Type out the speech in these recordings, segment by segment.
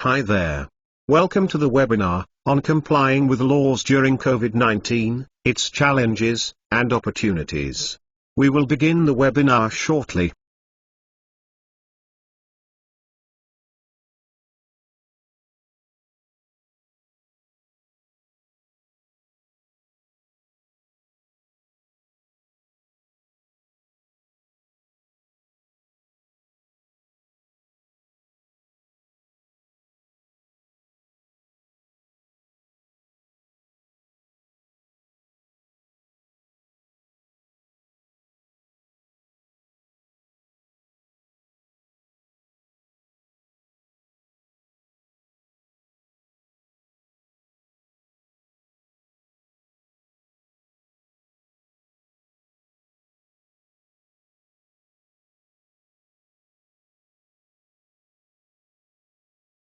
Hi there. Welcome to the webinar on complying with laws during COVID-19, its challenges and opportunities. We will begin the webinar shortly.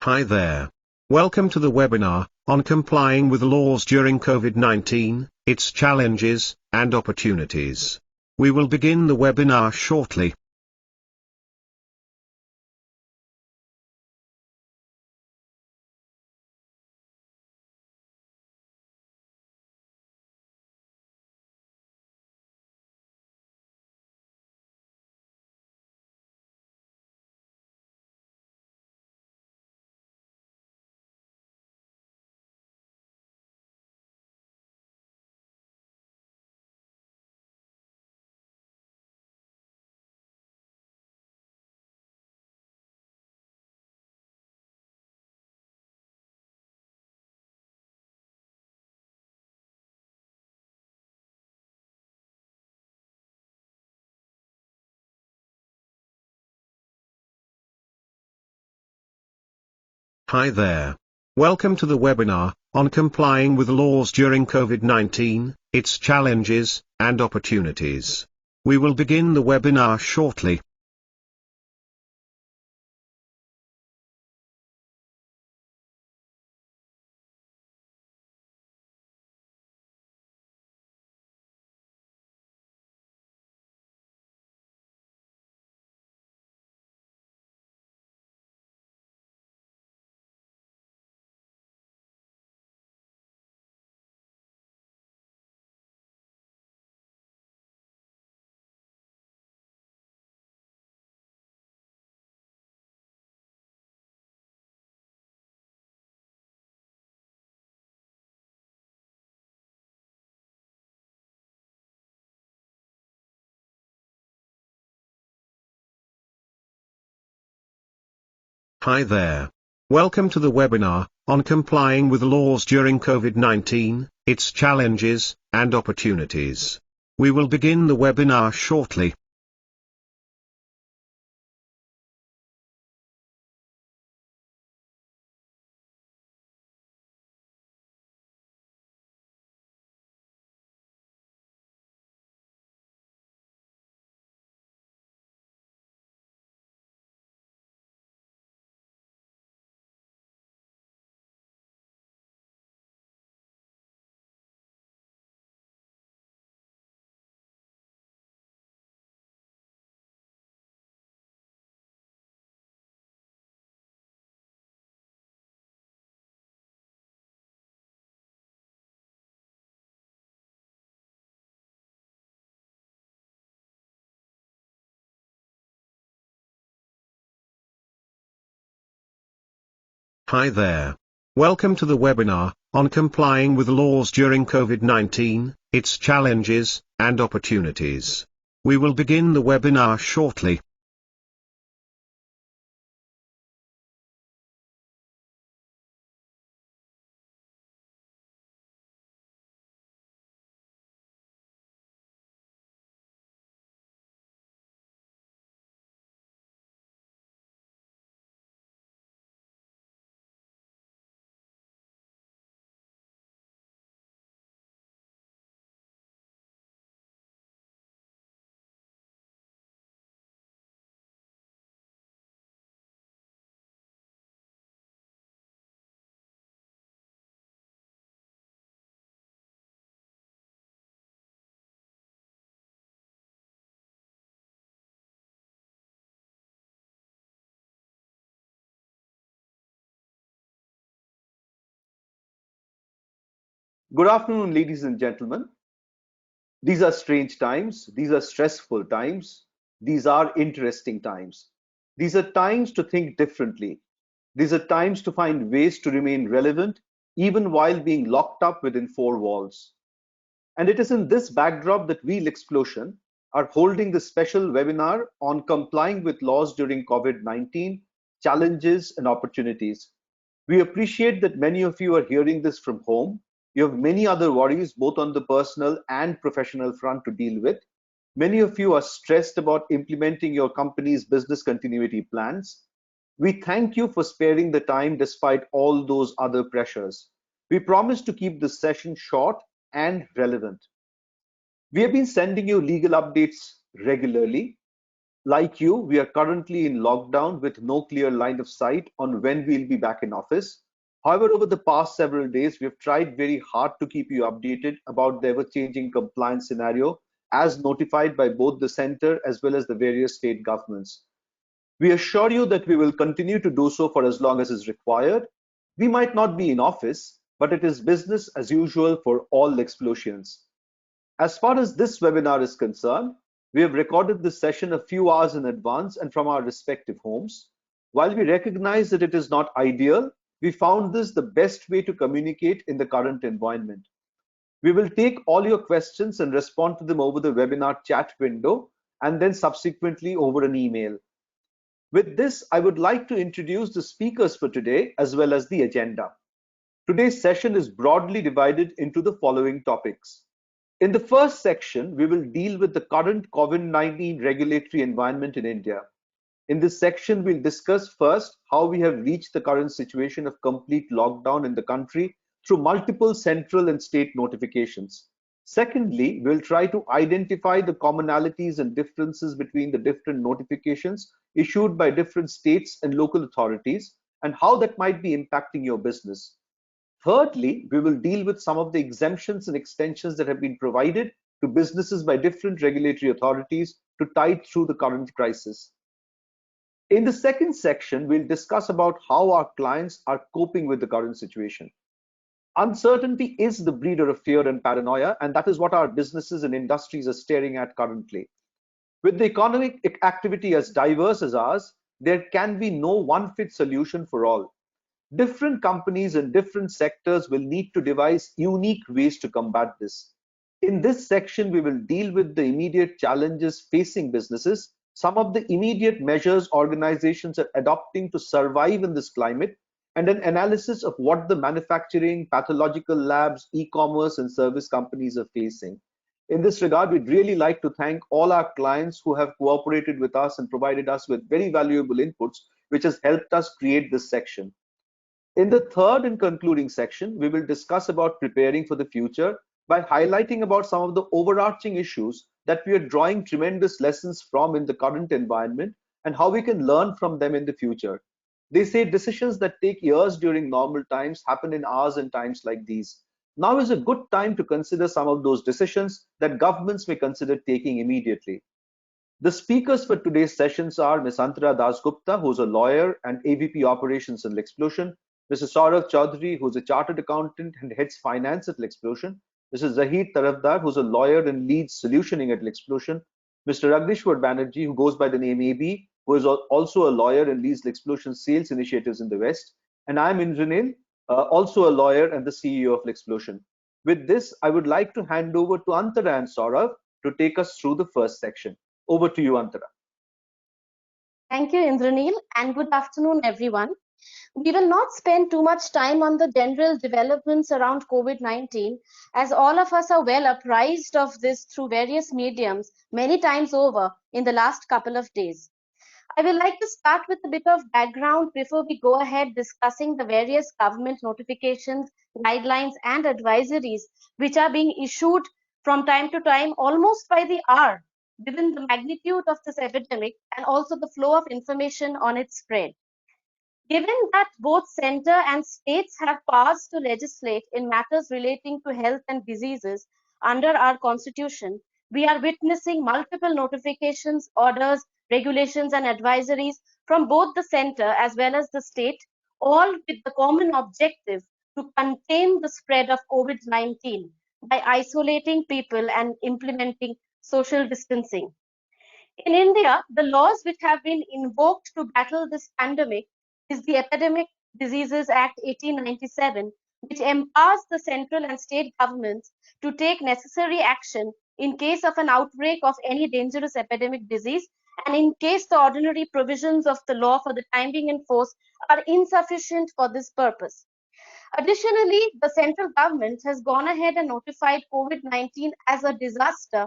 Hi there. Welcome to the webinar on complying with laws during COVID-19, its challenges and opportunities. We will begin the webinar shortly. Hi there. Welcome to the webinar on complying with laws during COVID-19, its challenges and opportunities. We will begin the webinar shortly. Hi there. Welcome to the webinar on complying with laws during COVID-19, its challenges and opportunities. We will begin the webinar shortly. Hi there. Welcome to the webinar on complying with laws during COVID-19, its challenges and opportunities. We will begin the webinar shortly. Good afternoon, ladies and gentlemen. These are strange times. These are stressful times. These are interesting times. These are times to think differently. These are times to find ways to remain relevant, even while being locked up within four walls. And it is in this backdrop that we, Lexplosion, are holding this special webinar on complying with laws during COVID-19, challenges and opportunities. We appreciate that many of you are hearing this from home. You have many other worries, both on the personal and professional front, to deal with. Many of you are stressed about implementing your company's business continuity plans. We thank you for sparing the time despite all those other pressures. We promise to keep this session short and relevant. We have been sending you legal updates regularly. Like you, we are currently in lockdown with no clear line of sight on when we'll be back in office. However, over the past several days, we have tried very hard to keep you updated about the ever-changing compliance scenario as notified by both the center as well as the various state governments. We assure you that we will continue to do so for as long as is required. We might not be in office, but it is business as usual for all explosions. As far as this webinar is concerned, we have recorded this session a few hours in advance and from our respective homes. While we recognize that it is not ideal, we found this the best way to communicate in the current environment. We will take all your questions and respond to them over the webinar chat window and then subsequently over an email. With this, I would like to introduce the speakers for today as well as the agenda. Today's session is broadly divided into the following topics. In the first section, we will deal with the current COVID-19 regulatory environment in India. In this section, we'll discuss first how we have reached the current situation of complete lockdown in the country through multiple central and state notifications. Secondly, we'll try to identify the commonalities and differences between the different notifications issued by different states and local authorities and how that might be impacting your business. Thirdly, we will deal with some of the exemptions and extensions that have been provided to businesses by different regulatory authorities to tide through the current crisis. In the second section, we'll discuss about how our clients are coping with the current situation. Uncertainty is the breeder of fear and paranoia, and that is what our businesses and industries are staring at currently. With the economic activity as diverse as ours, there can be no one fit solution for all. Different companies in different sectors will need to devise unique ways to combat this. In this section, we will deal with the immediate challenges facing businesses, some of the immediate measures organizations are adopting to survive in this climate, and an analysis of what the manufacturing, pathological labs, e-commerce, and service companies are facing. In this regard, we'd really like to thank all our clients who have cooperated with us and provided us with very valuable inputs, which has helped us create this section. In the third and concluding section, we will discuss about preparing for the future by highlighting about some of the overarching issues that we are drawing tremendous lessons from in the current environment and how we can learn from them in the future. They say decisions that take years during normal times happen in hours and times like these. Now is a good time to consider some of those decisions that governments may consider taking immediately. The speakers for today's sessions are Ms. Antara Dasgupta, who's a lawyer and AVP Operations in Lexplosion, Mr. Saurav Chaudhary, who's a chartered accountant and heads finance at Lexplosion, Mr. Zahid Tarafdar, who's a lawyer and leads solutioning at Lexplosion, Mr. Ragnishwar Banerjee, who goes by the name AB, who is also a lawyer and leads Lexplosion sales initiatives in the West, and I'm Indranil, also a lawyer and the CEO of Lexplosion. With this, I would like to hand over to Antara and Saurav to take us through the first section. Over to you, Antara. Thank you, Indranil, and good afternoon, everyone. We will not spend too much time on the general developments around COVID-19, as all of us are well apprised of this through various mediums many times over in the last couple of days. I would like to start with a bit of background before we go ahead discussing the various government notifications, guidelines, and advisories which are being issued from time to time, almost by the hour, given the magnitude of this epidemic and also the flow of information on its spread. Given that both center and states have powers to legislate in matters relating to health and diseases under our constitution, we are witnessing multiple notifications, orders, regulations, and advisories from both the center as well as the state, all with the common objective to contain the spread of COVID-19 by isolating people and implementing social distancing. In India, the laws which have been invoked to battle this pandemic is the Epidemic Diseases Act 1897, which empowers the central and state governments to take necessary action in case of an outbreak of any dangerous epidemic disease and in case the ordinary provisions of the law for the time being in force are insufficient for this purpose. Additionally, the central government has gone ahead and notified COVID-19 as a disaster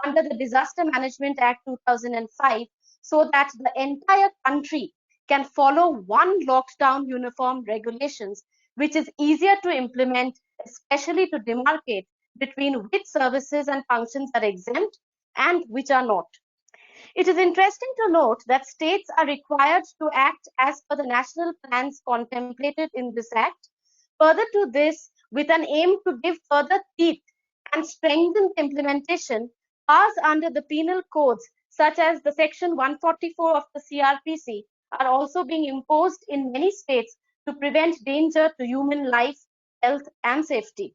under the Disaster Management Act 2005 so that the entire country can follow one lockdown uniform regulations, which is easier to implement, especially to demarcate between which services and functions are exempt and which are not. It is interesting to note that states are required to act as per the national plans contemplated in this act. Further to this, with an aim to give further teeth and strengthen the implementation, powers under the penal codes, such as the Section 144 of the CRPC, are also being imposed in many states to prevent danger to human life, health, and safety.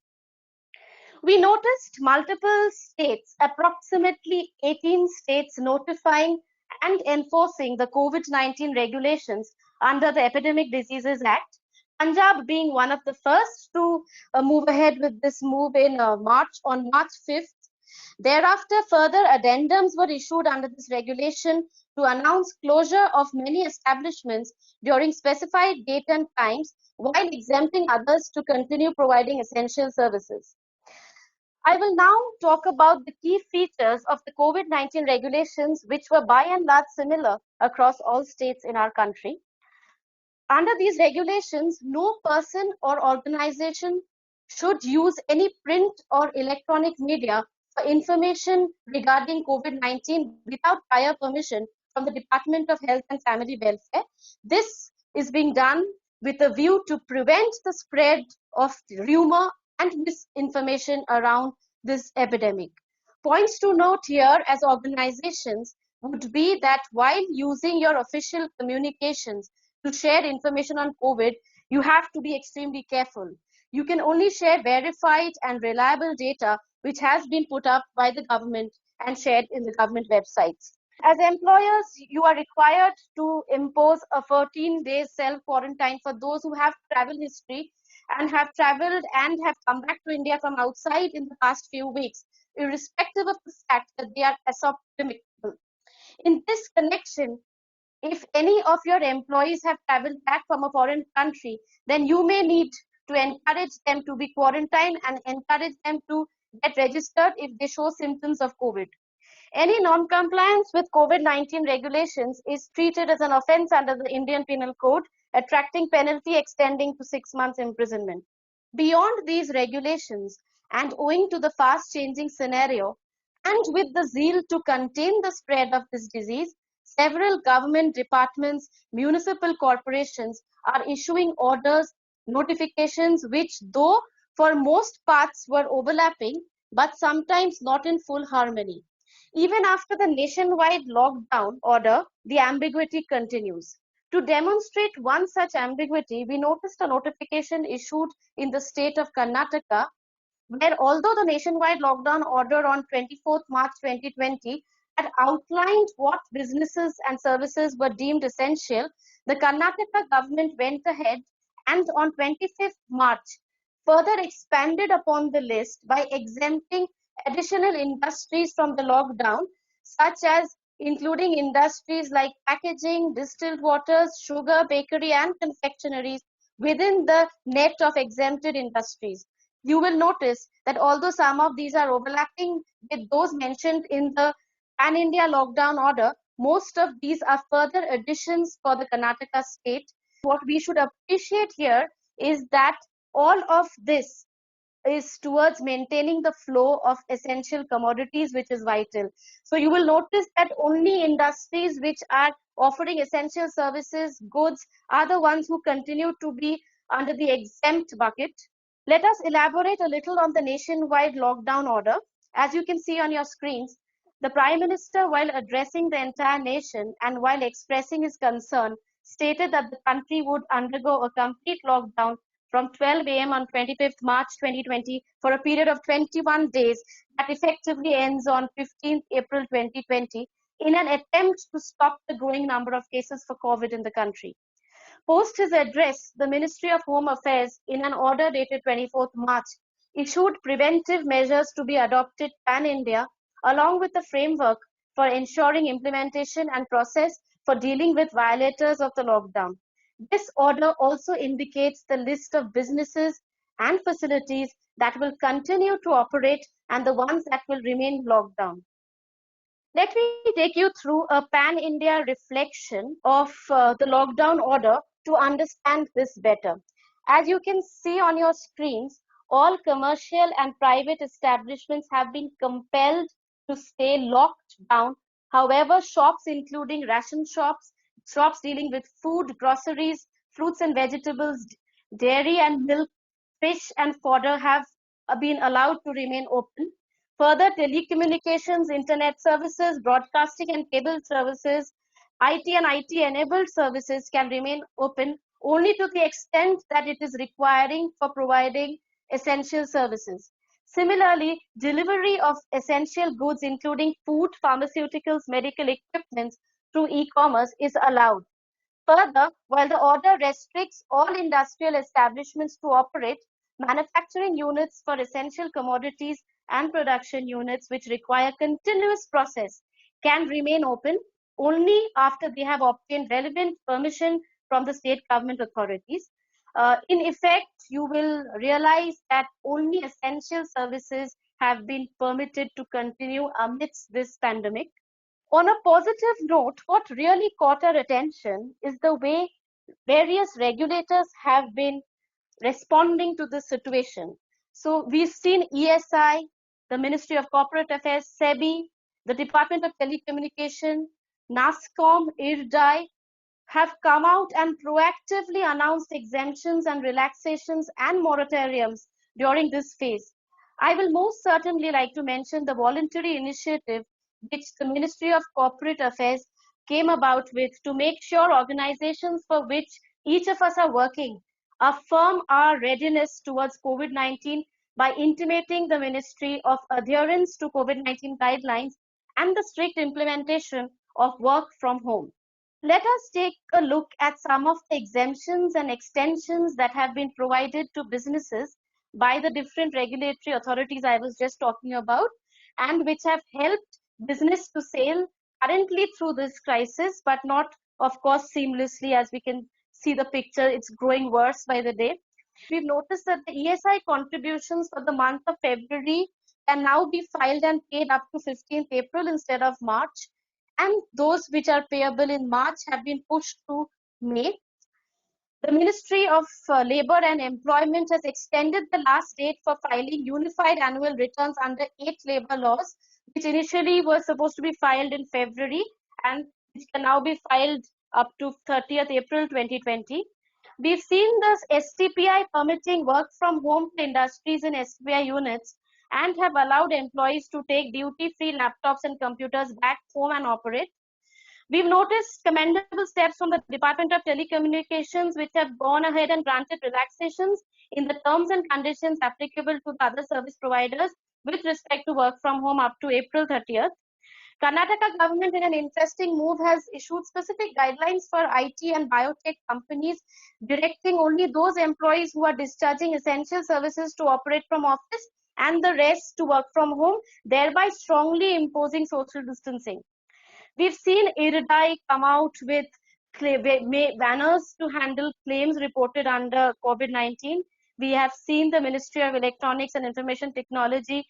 We noticed multiple states, approximately 18 states, notifying and enforcing the COVID-19 regulations under the Epidemic Diseases Act. Punjab being one of the first to move ahead with this move in March 5th. Thereafter, further addendums were issued under this regulation to announce closure of many establishments during specified date and times while exempting others to continue providing essential services. I will now talk about the key features of the COVID-19 regulations, which were by and large similar across all states in our country. Under these regulations, no person or organization should use any print or electronic media for information regarding COVID-19 without prior permission from the Department of Health and Family Welfare. This is being done with a view to prevent the spread of rumor and misinformation around this epidemic. Points to note here as organizations would be that while using your official communications to share information on COVID, you have to be extremely careful. You can only share verified and reliable data which has been put up by the government and shared in the government websites. As employers, you are required to impose a 14-day self-quarantine for those who have travel history and have traveled and have come back to India from outside in the past few weeks, irrespective of the fact that they are asymptomatic. In this connection, if any of your employees have traveled back from a foreign country, then you may need to encourage them to be quarantined and encourage them to get registered if they show symptoms of COVID. Any non-compliance with COVID-19 regulations is treated as an offense under the Indian Penal Code, attracting penalty extending to 6 months imprisonment. Beyond these regulations, and owing to the fast-changing scenario, and with the zeal to contain the spread of this disease, several government departments, municipal corporations are issuing orders, notifications, which though for most parts were overlapping, but sometimes not in full harmony. Even after the nationwide lockdown order, the ambiguity continues. To demonstrate one such ambiguity, we noticed a notification issued in the state of Karnataka, where although the nationwide lockdown order on 24th March 2020 had outlined what businesses and services were deemed essential, the Karnataka government went ahead and on 25th March further expanded upon the list by exempting additional industries from the lockdown, such as including industries like packaging, distilled waters, sugar, bakery, and confectioneries within the net of exempted industries. You will notice that although some of these are overlapping with those mentioned in the Pan-India lockdown order, most of these are further additions for the Karnataka state. What we should appreciate here is that all of this is towards maintaining the flow of essential commodities, which is vital. So you will notice that only industries which are offering essential services, goods, are the ones who continue to be under the exempt bucket. Let us elaborate a little on the nationwide lockdown order. As you can see on your screens, the Prime Minister, while addressing the entire nation and while expressing his concern, stated that the country would undergo a complete lockdown from 12 a.m. on 25th March 2020 for a period of 21 days that effectively ends on 15th April 2020 in an attempt to stop the growing number of cases for COVID in the country. Post his address, the Ministry of Home Affairs, in an order dated 24th March, issued preventive measures to be adopted pan-India, along with a framework for ensuring implementation and process for dealing with violators of the lockdown. This order also indicates the list of businesses and facilities that will continue to operate and the ones that will remain locked down. Let me take you through a pan-India reflection of the lockdown order to understand this better. As you can see on your screens, all commercial and private establishments have been compelled to stay locked down. However, shops including ration shops, shops dealing with food, groceries, fruits and vegetables, dairy and milk, fish and fodder have been allowed to remain open. Further, telecommunications, internet services, broadcasting and cable services, IT and IT-enabled services can remain open only to the extent that it is requiring for providing essential services. Similarly, delivery of essential goods including food, pharmaceuticals, medical equipment through e-commerce is allowed. Further, while the order restricts all industrial establishments to operate, manufacturing units for essential commodities and production units which require continuous process can remain open only after they have obtained relevant permission from the state government authorities. In effect, you will realize that only essential services have been permitted to continue amidst this pandemic. On a positive note, what really caught our attention is the way various regulators have been responding to this situation. So we've seen ESI, the Ministry of Corporate Affairs, SEBI, the Department of Telecommunication, NASSCOM, IRDAI have come out and proactively announced exemptions and relaxations and moratoriums during this phase. I will most certainly like to mention the voluntary initiative which the Ministry of Corporate Affairs came about with to make sure organizations for which each of us are working affirm our readiness towards COVID-19 by intimating the Ministry of adherence to COVID-19 guidelines and the strict implementation of work from home. Let us take a look at some of the exemptions and extensions that have been provided to businesses by the different regulatory authorities I was just talking about and which have helped business to sail currently through this crisis, but not, of course, seamlessly. As we can see the picture, it's growing worse by the day. We've noticed that the ESI contributions for the month of February can now be filed and paid up to 15th April instead of March. And those which are payable in March have been pushed to May. The Ministry of Labour and Employment has extended the last date for filing unified annual returns under 8 labour laws, which initially were supposed to be filed in February and which can now be filed up to 30th April 2020. We've seen the STPI permitting work from home to industries in STPI units and have allowed employees to take duty-free laptops and computers back home and operate. We've noticed commendable steps from the Department of Telecommunications, which have gone ahead and granted relaxations in the terms and conditions applicable to the other service providers with respect to work from home up to April 30th. Karnataka government, in an interesting move, has issued specific guidelines for IT and biotech companies, directing only those employees who are discharging essential services to operate from office and the rest to work from home, thereby strongly imposing social distancing. We've seen IRDAI come out with banners to handle claims reported under COVID-19. We have seen the Ministry of Electronics and Information Technology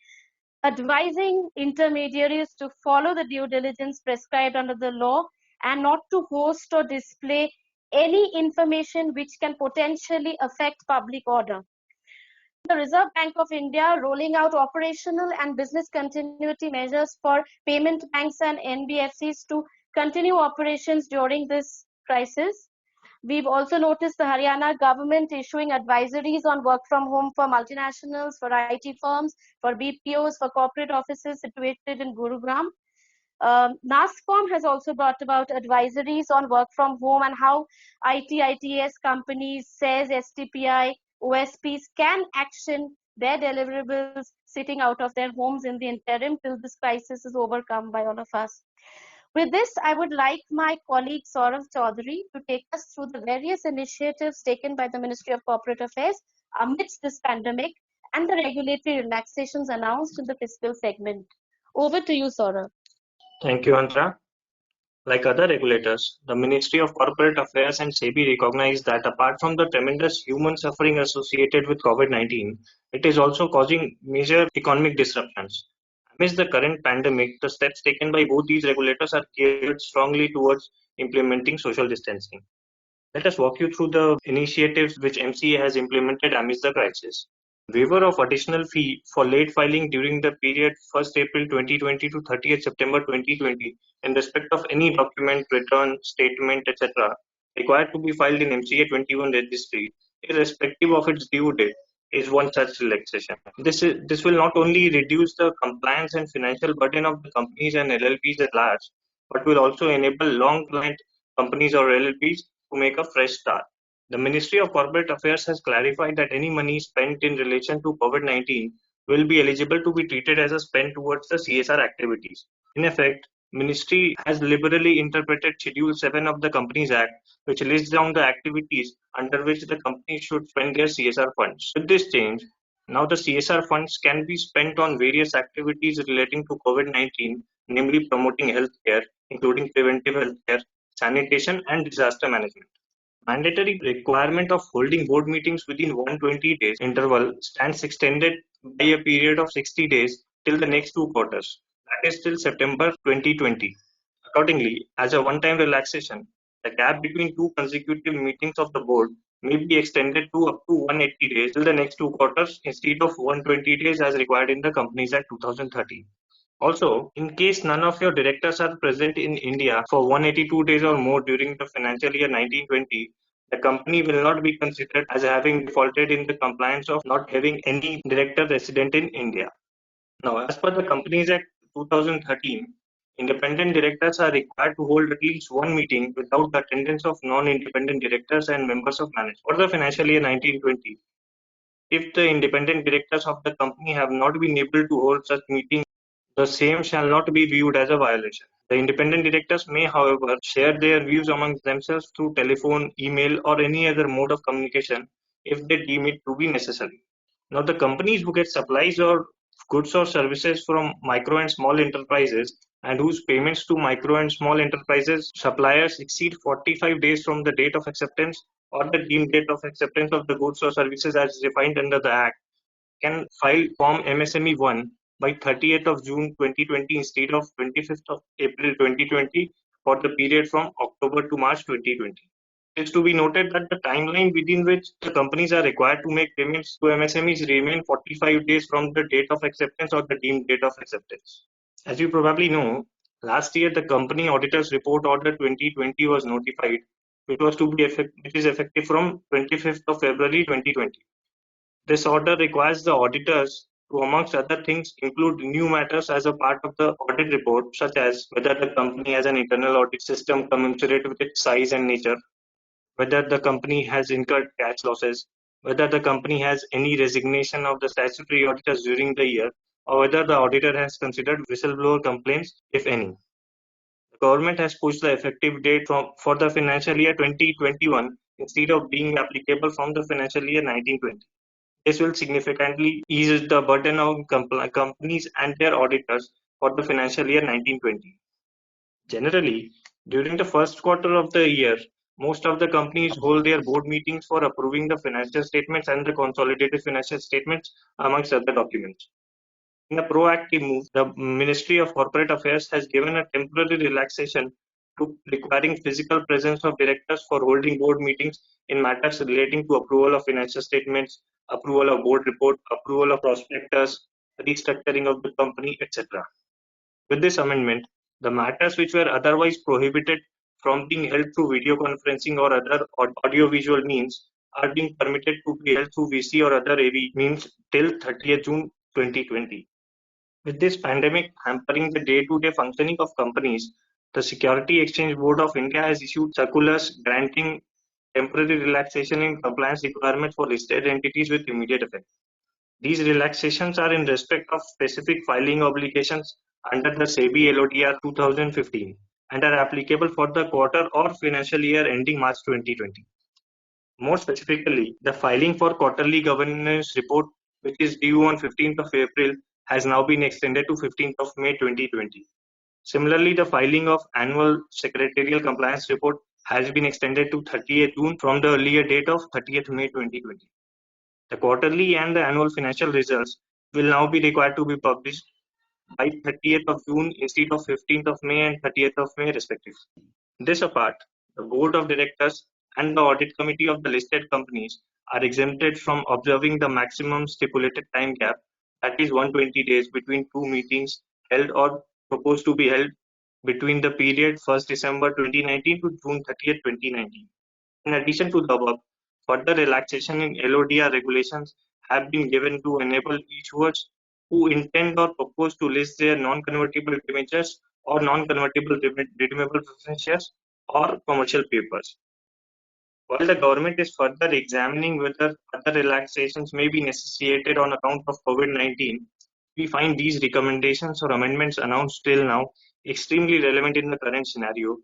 advising intermediaries to follow the due diligence prescribed under the law and not to host or display any information which can potentially affect public order. The Reserve Bank of India rolling out operational and business continuity measures for payment banks and NBFCs to continue operations during this crisis. We've also noticed the Haryana government issuing advisories on work from home for multinationals, for IT firms, for BPOs, for corporate offices situated in Gurugram. NASSCOM has also brought about advisories on work from home and how IT, ITS companies, SES, STPI, OSPs can action their deliverables sitting out of their homes in the interim till this crisis is overcome by all of us. With this, I would like my colleague Saurav Chaudhary to take us through the various initiatives taken by the Ministry of Corporate Affairs amidst this pandemic and the regulatory relaxations announced in the fiscal segment. Over to you, Saurav. Thank you, Andra. Like other regulators, the Ministry of Corporate Affairs and SEBI recognize that apart from the tremendous human suffering associated with COVID-19, it is also causing major economic disruptions. Amidst the current pandemic, the steps taken by both these regulators are geared strongly towards implementing social distancing. Let us walk you through the initiatives which MCA has implemented amidst the crisis. Waiver of additional fee for late filing during the period 1st April 2020 to 30th September 2020 in respect of any document, return, statement, etc. required to be filed in MCA 21 registry, irrespective of its due date, is one such relaxation. This will not only reduce the compliance and financial burden of the companies and LLPs at large, but will also enable long-client companies or LLPs to make a fresh start. The Ministry of Corporate Affairs has clarified that any money spent in relation to COVID-19 will be eligible to be treated as a spend towards the CSR activities. In effect, Ministry has liberally interpreted Schedule 7 of the Companies Act, which lists down the activities under which the company should spend their CSR funds. With this change, now the CSR funds can be spent on various activities relating to COVID-19, namely promoting healthcare, including preventive healthcare, sanitation, and disaster management. Mandatory requirement of holding board meetings within 120 days interval stands extended by a period of 60 days till the next 2 quarters, that is till September 2020. Accordingly, as a one-time relaxation, the gap between two consecutive meetings of the board may be extended to up to 180 days till the next 2 quarters instead of 120 days as required in the Companies Act 2013. Also, in case none of your directors are present in India for 182 days or more during the financial year 1920, the company will not be considered as having defaulted in the compliance of not having any director resident in India. Now, as per the Companies Act 2013, independent directors are required to hold at least one meeting without the attendance of non-independent directors and members of management. For the financial year 1920, if the independent directors of the company have not been able to hold such meetings, the same shall not be viewed as a violation. The independent directors may, however, share their views amongst themselves through telephone, email, or any other mode of communication if they deem it to be necessary. Now, the companies who get supplies or goods or services from micro and small enterprises and whose payments to micro and small enterprises suppliers exceed 45 days from the date of acceptance or the deemed date of acceptance of the goods or services as defined under the Act can file Form MSME 1 by 30th of June 2020 instead of 25th of April 2020 for the period from October to March 2020. It is to be noted that the timeline within which the companies are required to make payments to MSMEs remain 45 days from the date of acceptance or the deemed date of acceptance. As you probably know, last year the Company Auditors Report Order 2020 was notified, which is effective from 25th of February 2020. This order requires the auditors to, amongst other things, include new matters as a part of the audit report, such as whether the company has an internal audit system commensurate with its size and nature, whether the company has incurred cash losses, whether the company has any resignation of the statutory auditors during the year, or whether the auditor has considered whistleblower complaints, if any. The government has pushed the effective date for the financial year 2021 instead of being applicable from the financial year 1920. This will significantly ease the burden on companies and their auditors for the financial year 1920. Generally, during the first quarter of the year, most of the companies hold their board meetings for approving the financial statements and the consolidated financial statements, amongst other documents. In a proactive move, the Ministry of Corporate Affairs has given a temporary relaxation to requiring physical presence of directors for holding board meetings in matters relating to approval of financial statements, approval of board report, approval of prospectus, restructuring of the company, etc. With this amendment, the matters which were otherwise prohibited from being held through video conferencing or other audiovisual means are being permitted to be held through VC or other AV means till 30th June 2020. With this pandemic hampering the day-to-day functioning of companies, the Security Exchange Board of India has issued circulars granting temporary relaxation in compliance requirements for listed entities with immediate effect. These relaxations are in respect of specific filing obligations under the SEBI LODR 2015 and are applicable for the quarter or financial year ending March 2020. More specifically, the filing for quarterly governance report, which is due on 15th of April, has now been extended to 15th of May 2020. Similarly, the filing of annual secretarial compliance report has been extended to 30th June from the earlier date of 30th May 2020. The quarterly and the annual financial results will now be required to be published by 30th of June instead of 15th of May and 30th of May respectively. This apart, the board of directors and the audit committee of the listed companies are exempted from observing the maximum stipulated time gap, that is 120 days between two meetings held or proposed to be held between the period 1st December 2019 to June 30th, 2019. In addition to the above, further relaxation in LODR regulations have been given to enable issuers who intend or propose to list their non-convertible debentures or non-convertible redeemable preference shares or commercial papers. While the government is further examining whether other relaxations may be necessitated on account of COVID-19, we find these recommendations or amendments announced till now extremely relevant in the current scenario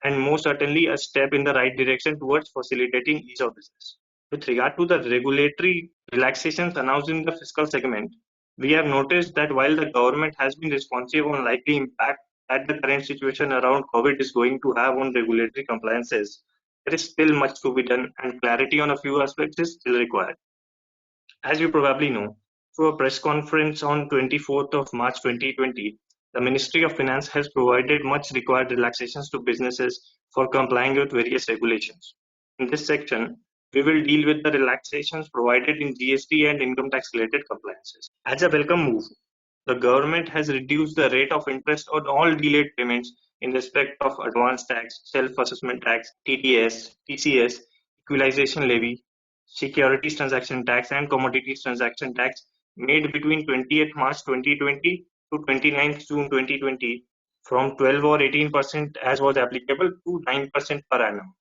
and most certainly a step in the right direction towards facilitating ease of business. With regard to the regulatory relaxations announced in the fiscal segment, we have noticed that while the government has been responsive on likely impact that the current situation around COVID is going to have on regulatory compliances, there is still much to be done and clarity on a few aspects is still required. As you probably know, through a press conference on 24th of March 2020, the Ministry of Finance has provided much required relaxations to businesses for complying with various regulations. In this section, we will deal with the relaxations provided in GST and income tax related compliances. As a welcome move, the government has reduced the rate of interest on all delayed payments in respect of advance tax, self-assessment tax, TDS, TCS, equalization levy, securities transaction tax and commodities transaction tax made between 20th March 2020 to 29th June 2020 from 12 or 18% as was applicable to 9% per annum.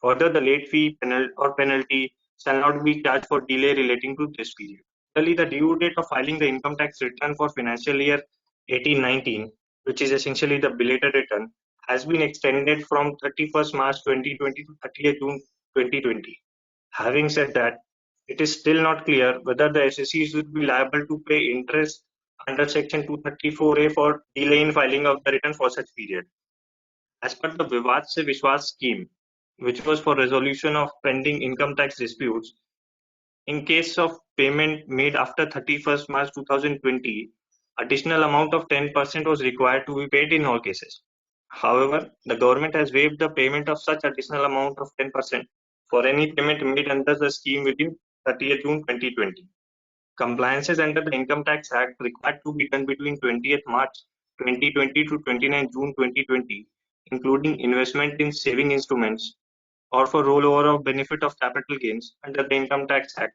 Further, the late fee or penalty shall not be charged for delay relating to this period. Similarly, the due date of filing the income tax return for financial year 18-19, which is essentially the belated return, has been extended from 31st March 2020 to 30th June 2020. Having said that, it is still not clear whether the SSEs will be liable to pay interest under Section 234A for delay in filing of the return for such period. As per the Vivad se Vishwas scheme, which was for resolution of pending income tax disputes, in case of payment made after 31st March 2020, additional amount of 10% was required to be paid in all cases. However, the government has waived the payment of such additional amount of 10% for any payment made under the scheme within 30th June 2020. Compliances under the Income Tax Act required to be done between 20th March 2020 to 29th June 2020, including investment in saving instruments or for rollover of benefit of capital gains under the Income Tax Act,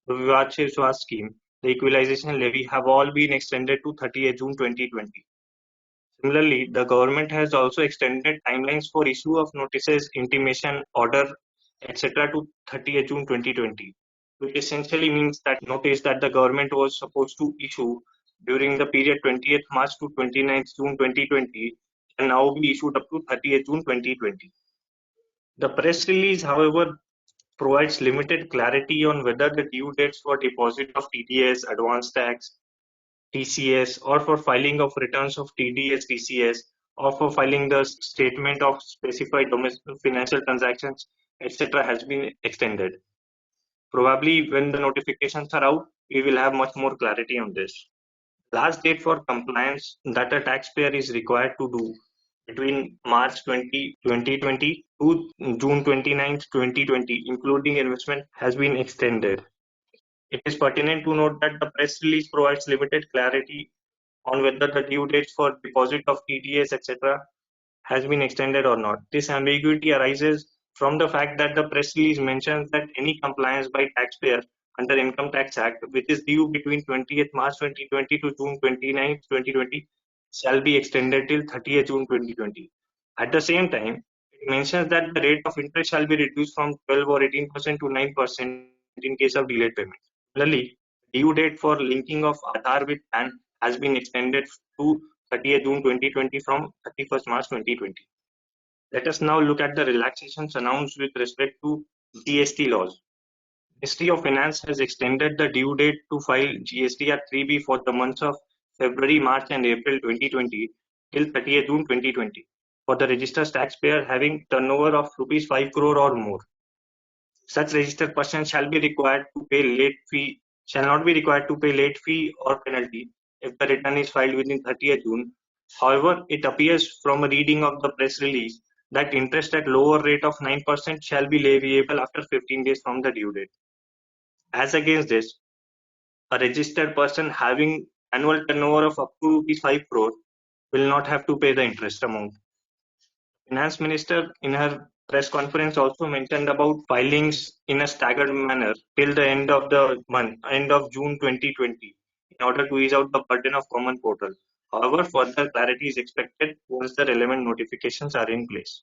the Vivad se Vishwas scheme, the equalization levy have all been extended to 30th June 2020. Similarly, the government has also extended timelines for issue of notices, intimation, order, etc. to 30th June 2020, which essentially means that notice that the government was supposed to issue during the period 20th March to 29th June 2020 can now be issued up to 30th June 2020. The press release, however, provides limited clarity on whether the due dates for deposit of TDS, advance tax, TCS, or for filing of returns of TDS, TCS, or for filing the statement of specified domestic financial transactions, etc., has been extended. Probably when the notifications are out, we will have much more clarity on this. Last date for compliance that a taxpayer is required to do between March 2020 to June 29th, 2020, including investment, has been extended. It is pertinent to note that the press release provides limited clarity on whether the due dates for deposit of TDS, etc., has been extended or not. This ambiguity arises from the fact that the press release mentions that any compliance by taxpayer under Income Tax Act, which is due between 20th March 2020 to June 29th, 2020, shall be extended till 30th June 2020. At the same time, It mentions that the rate of interest shall be reduced from 12 or 18% to 9% in case of delayed payment. Similarly, due date for linking of Aadhaar with PAN has been extended to 30th June 2020 from 31st March 2020. Let us now look at the relaxations announced with respect to GST laws. Ministry of Finance has extended the due date to file GST at 3B for the months of February, March and April 2020 till 30th June 2020 for the registered taxpayer having turnover of rupees 5 crore or more. Such registered person shall not be required to pay late fee or penalty if the return is filed within 30th June. However, it appears from a reading of the press release that interest at lower rate of 9% shall be leviable after 15 days from the due date. As against this, a registered person having annual turnover of up to rupees 5 crore will not have to pay the interest amount. Finance Minister in her press conference also mentioned about filings in a staggered manner till the end of the month, end of June 2020, in order to ease out the burden of common portal. However, further clarity is expected once the relevant notifications are in place.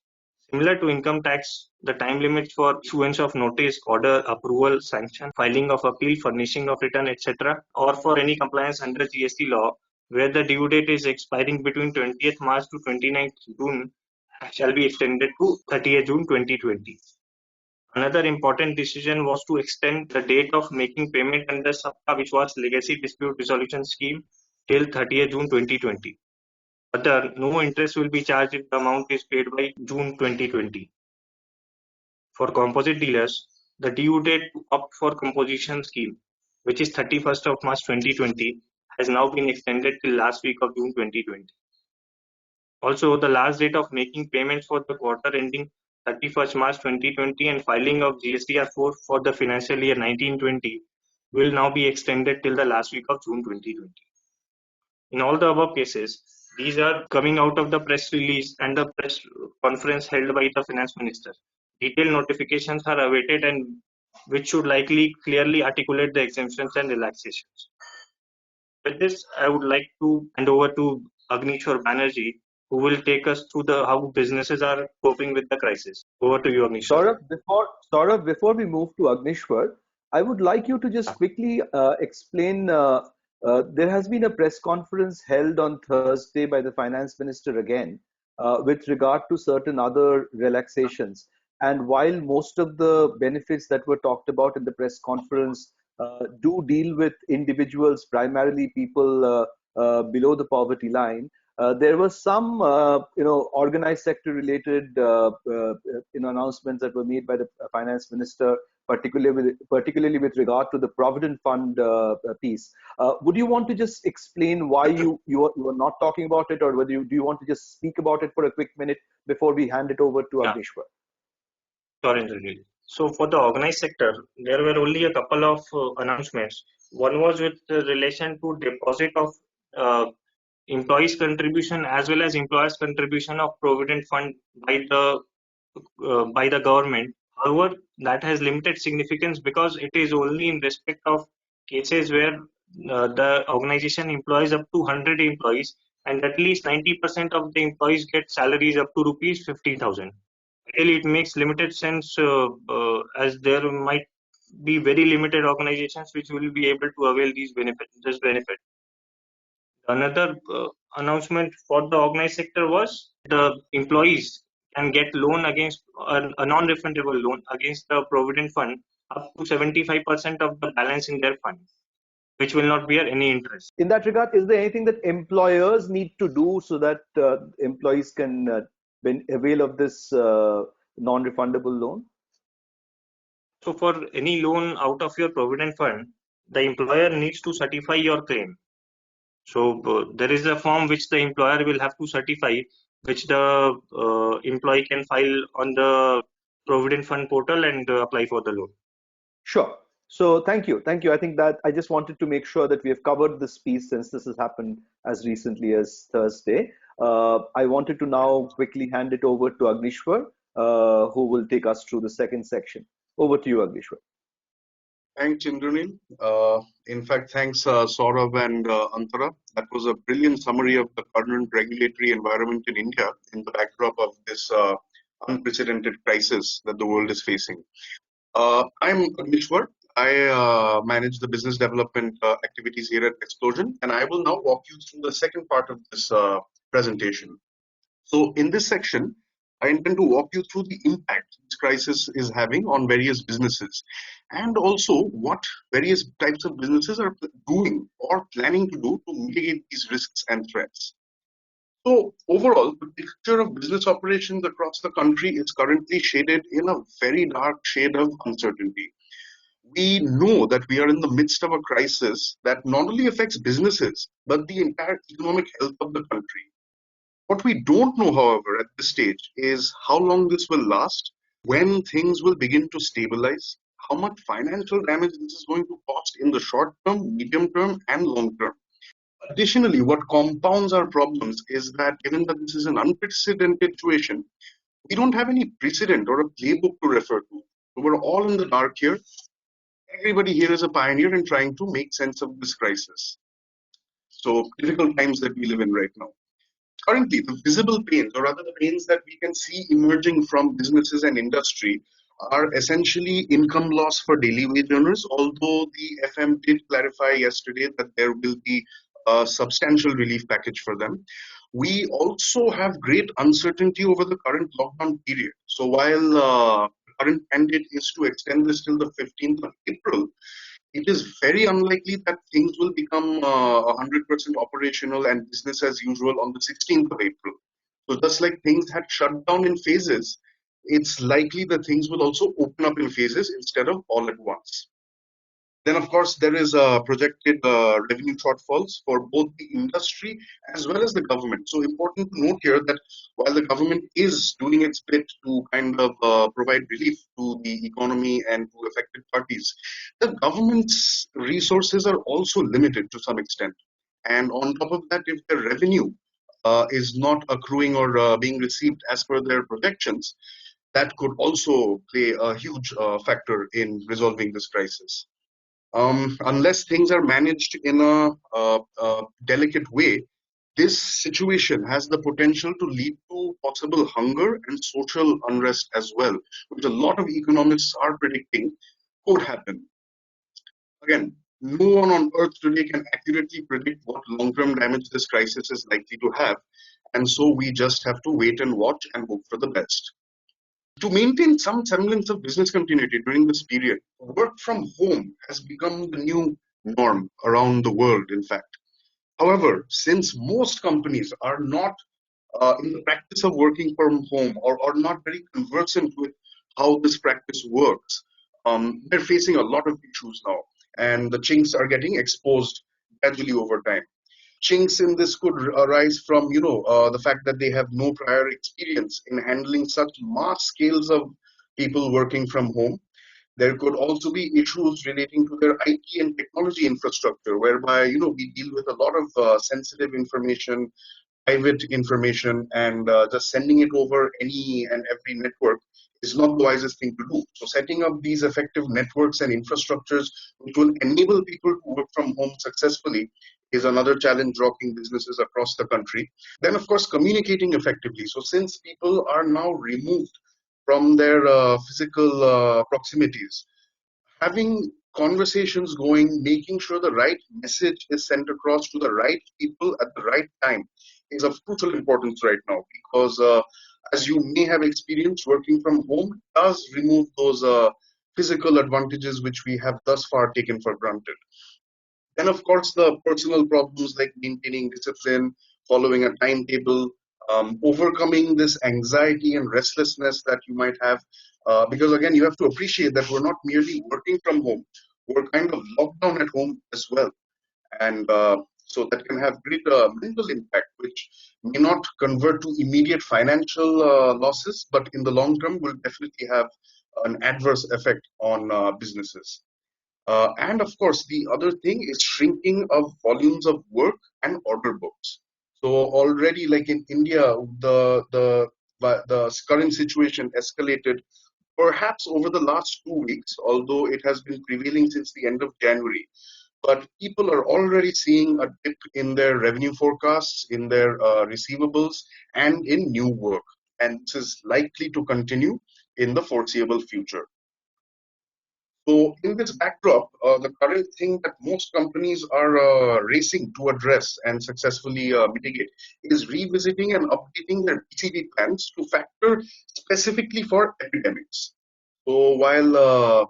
Similar to income tax, the time limits for issuance of notice, order, approval, sanction, filing of appeal, furnishing of return, etc., or for any compliance under GST law, where the due date is expiring between 20th March to 29th June, shall be extended to 30th June 2020. Another important decision was to extend the date of making payment under SAPTA, which was Legacy Dispute Resolution Scheme, till 30th June 2020. Further, no interest will be charged if the amount is paid by June 2020. For composite dealers, the due date to opt for composition scheme, which is 31st of March 2020, has now been extended till last week of June 2020. Also, the last date of making payments for the quarter ending 31st March 2020 and filing of GSTR4 for the financial year 1920 will now be extended till the last week of June 2020. In all the above cases, these are coming out of the press release and the press conference held by the finance minister. Detailed notifications are awaited and which should likely clearly articulate the exemptions and relaxations. With this, I would like to hand over to Agnishwar Banerjee, who will take us through how businesses are coping with the crisis. Over to you, Agnishwar. Saurabh, before we move to Agnishwar, I would like you to just quickly explain. There has been a press conference held on Thursday by the finance minister again with regard to certain other relaxations. And while most of the benefits that were talked about in the press conference do deal with individuals, primarily people below the poverty line, there was some, organized sector related, announcements that were made by the finance minister, particularly with regard to the Provident Fund piece. Would you want to just explain why you are not talking about it, or whether do you want to just speak about it for a quick minute before we hand it over to Agnishwar? Sure, Indranil. So for the organized sector, there were only a couple of announcements. One was with relation to deposit of employees' contribution as well as employers' contribution of Provident Fund by the government. However, that has limited significance because it is only in respect of cases where the organization employs up to 100 employees and at least 90% of the employees get salaries up to rupees 50,000. Really, it makes limited sense as there might be very limited organizations which will be able to avail this benefit. Another announcement for the organized sector was the employees can get loan against a non-refundable loan against the Provident Fund up to 75% of the balance in their fund, which will not bear any interest. In that regard, is there anything that employers need to do so that employees can avail of this non-refundable loan? So for any loan out of your Provident Fund, the employer needs to certify your claim. So there is a form which the employer will have to certify, which the employee can file on the Provident Fund portal and apply for the loan. Sure. So thank you. I think that I just wanted to make sure that we have covered this piece since this has happened as recently as Thursday. I wanted to now quickly hand it over to Agnishwar, who will take us through the second section. Over to you, Agnishwar. Thanks, Indranil. In fact, thanks, Saurabh and Antara. That was a brilliant summary of the current regulatory environment in India in the backdrop of this unprecedented crisis that the world is facing. I'm Agnishwar. I manage the business development activities here at Lexplosion, and I will now walk you through the second part of this presentation. So in this section, I intend to walk you through the impact this crisis is having on various businesses, and also what various types of businesses are doing or planning to do to mitigate these risks and threats. So overall, the picture of business operations across the country is currently shaded in a very dark shade of uncertainty. We know that we are in the midst of a crisis that not only affects businesses, but the entire economic health of the country. What we don't know, however, at this stage is how long this will last, when things will begin to stabilize, how much financial damage this is going to cost in the short term, medium term, and long term. Additionally, what compounds our problems is that given that this is an unprecedented situation, we don't have any precedent or a playbook to refer to. So we're all in the dark here. Everybody here is a pioneer in trying to make sense of this crisis. So difficult times that we live in right now. Currently, the visible pains, or rather the pains that we can see emerging from businesses and industry, are essentially income loss for daily wage earners, although the FM did clarify yesterday that there will be a substantial relief package for them. We also have great uncertainty over the current lockdown period. So while the current mandate is to extend this till the 15th of April, it is very unlikely that things will become 100% operational and business as usual on the 16th of April. So just like things had shut down in phases, it's likely that things will also open up in phases instead of all at once. Then, of course, there is projected revenue shortfalls for both the industry as well as the government. So important to note here that while the government is doing its bit to kind of provide relief to the economy and to affected parties, the government's resources are also limited to some extent. And on top of that, if the revenue is not accruing or being received as per their projections, that could also play a huge factor in resolving this crisis. Unless things are managed in a delicate way, this situation has the potential to lead to possible hunger and social unrest as well, which a lot of economists are predicting could happen. Again, no one on earth today can accurately predict what long-term damage this crisis is likely to have, and so we just have to wait and watch and hope for the best. To maintain some semblance of business continuity during this period, work from home has become the new norm around the world, in fact. However, since most companies are not in the practice of working from home or not very conversant with how this practice works, they're facing a lot of issues now, and the chinks are getting exposed gradually over time. Chinks in this could arise from, the fact that they have no prior experience in handling such mass scales of people working from home. There could also be issues relating to their IT and technology infrastructure, whereby, we deal with a lot of sensitive information, private information, and just sending it over any and every network is not the wisest thing to do. So setting up these effective networks and infrastructures which will enable people to work from home successfully is another challenge rocking businesses across the country. Then, of course, communicating effectively. So since people are now removed from their physical proximities, having conversations going, making sure the right message is sent across to the right people at the right time is of crucial importance right now, because as you may have experienced, working from home does remove those physical advantages which we have thus far taken for granted. Then, of course, the personal problems like maintaining discipline, following a timetable, overcoming this anxiety and restlessness that you might have. Because again, you have to appreciate that we're not merely working from home, we're kind of locked down at home as well. And so that can have great mental impact, which may not convert to immediate financial losses, but in the long term will definitely have an adverse effect on businesses. And of course, the other thing is shrinking of volumes of work and order books. So already, like in India, the current situation escalated perhaps over the last 2 weeks, although it has been prevailing since the end of January. But people are already seeing a dip in their revenue forecasts, in their receivables, and in new work. and this is likely to continue in the foreseeable future. So in this backdrop, the current thing that most companies are racing to address and successfully mitigate is revisiting and updating their PCD plans to factor specifically for epidemics. So while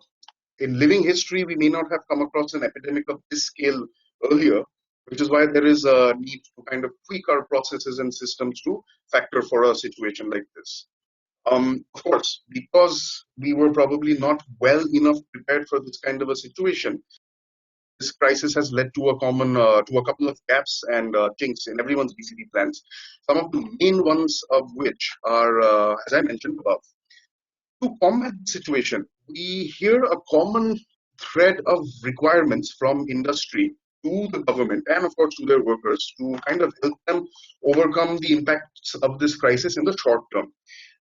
in living history, we may not have come across an epidemic of this scale earlier, which is why there is a need to kind of tweak our processes and systems to factor for a situation like this. Of course, because we were probably not well enough prepared for this kind of a situation, this crisis has led to a couple of gaps and chinks in everyone's BCD plans. Some of the main ones of which are, as I mentioned above. To combat the situation, we hear a common thread of requirements from industry to the government and, of course, to their workers to kind of help them overcome the impacts of this crisis in the short term.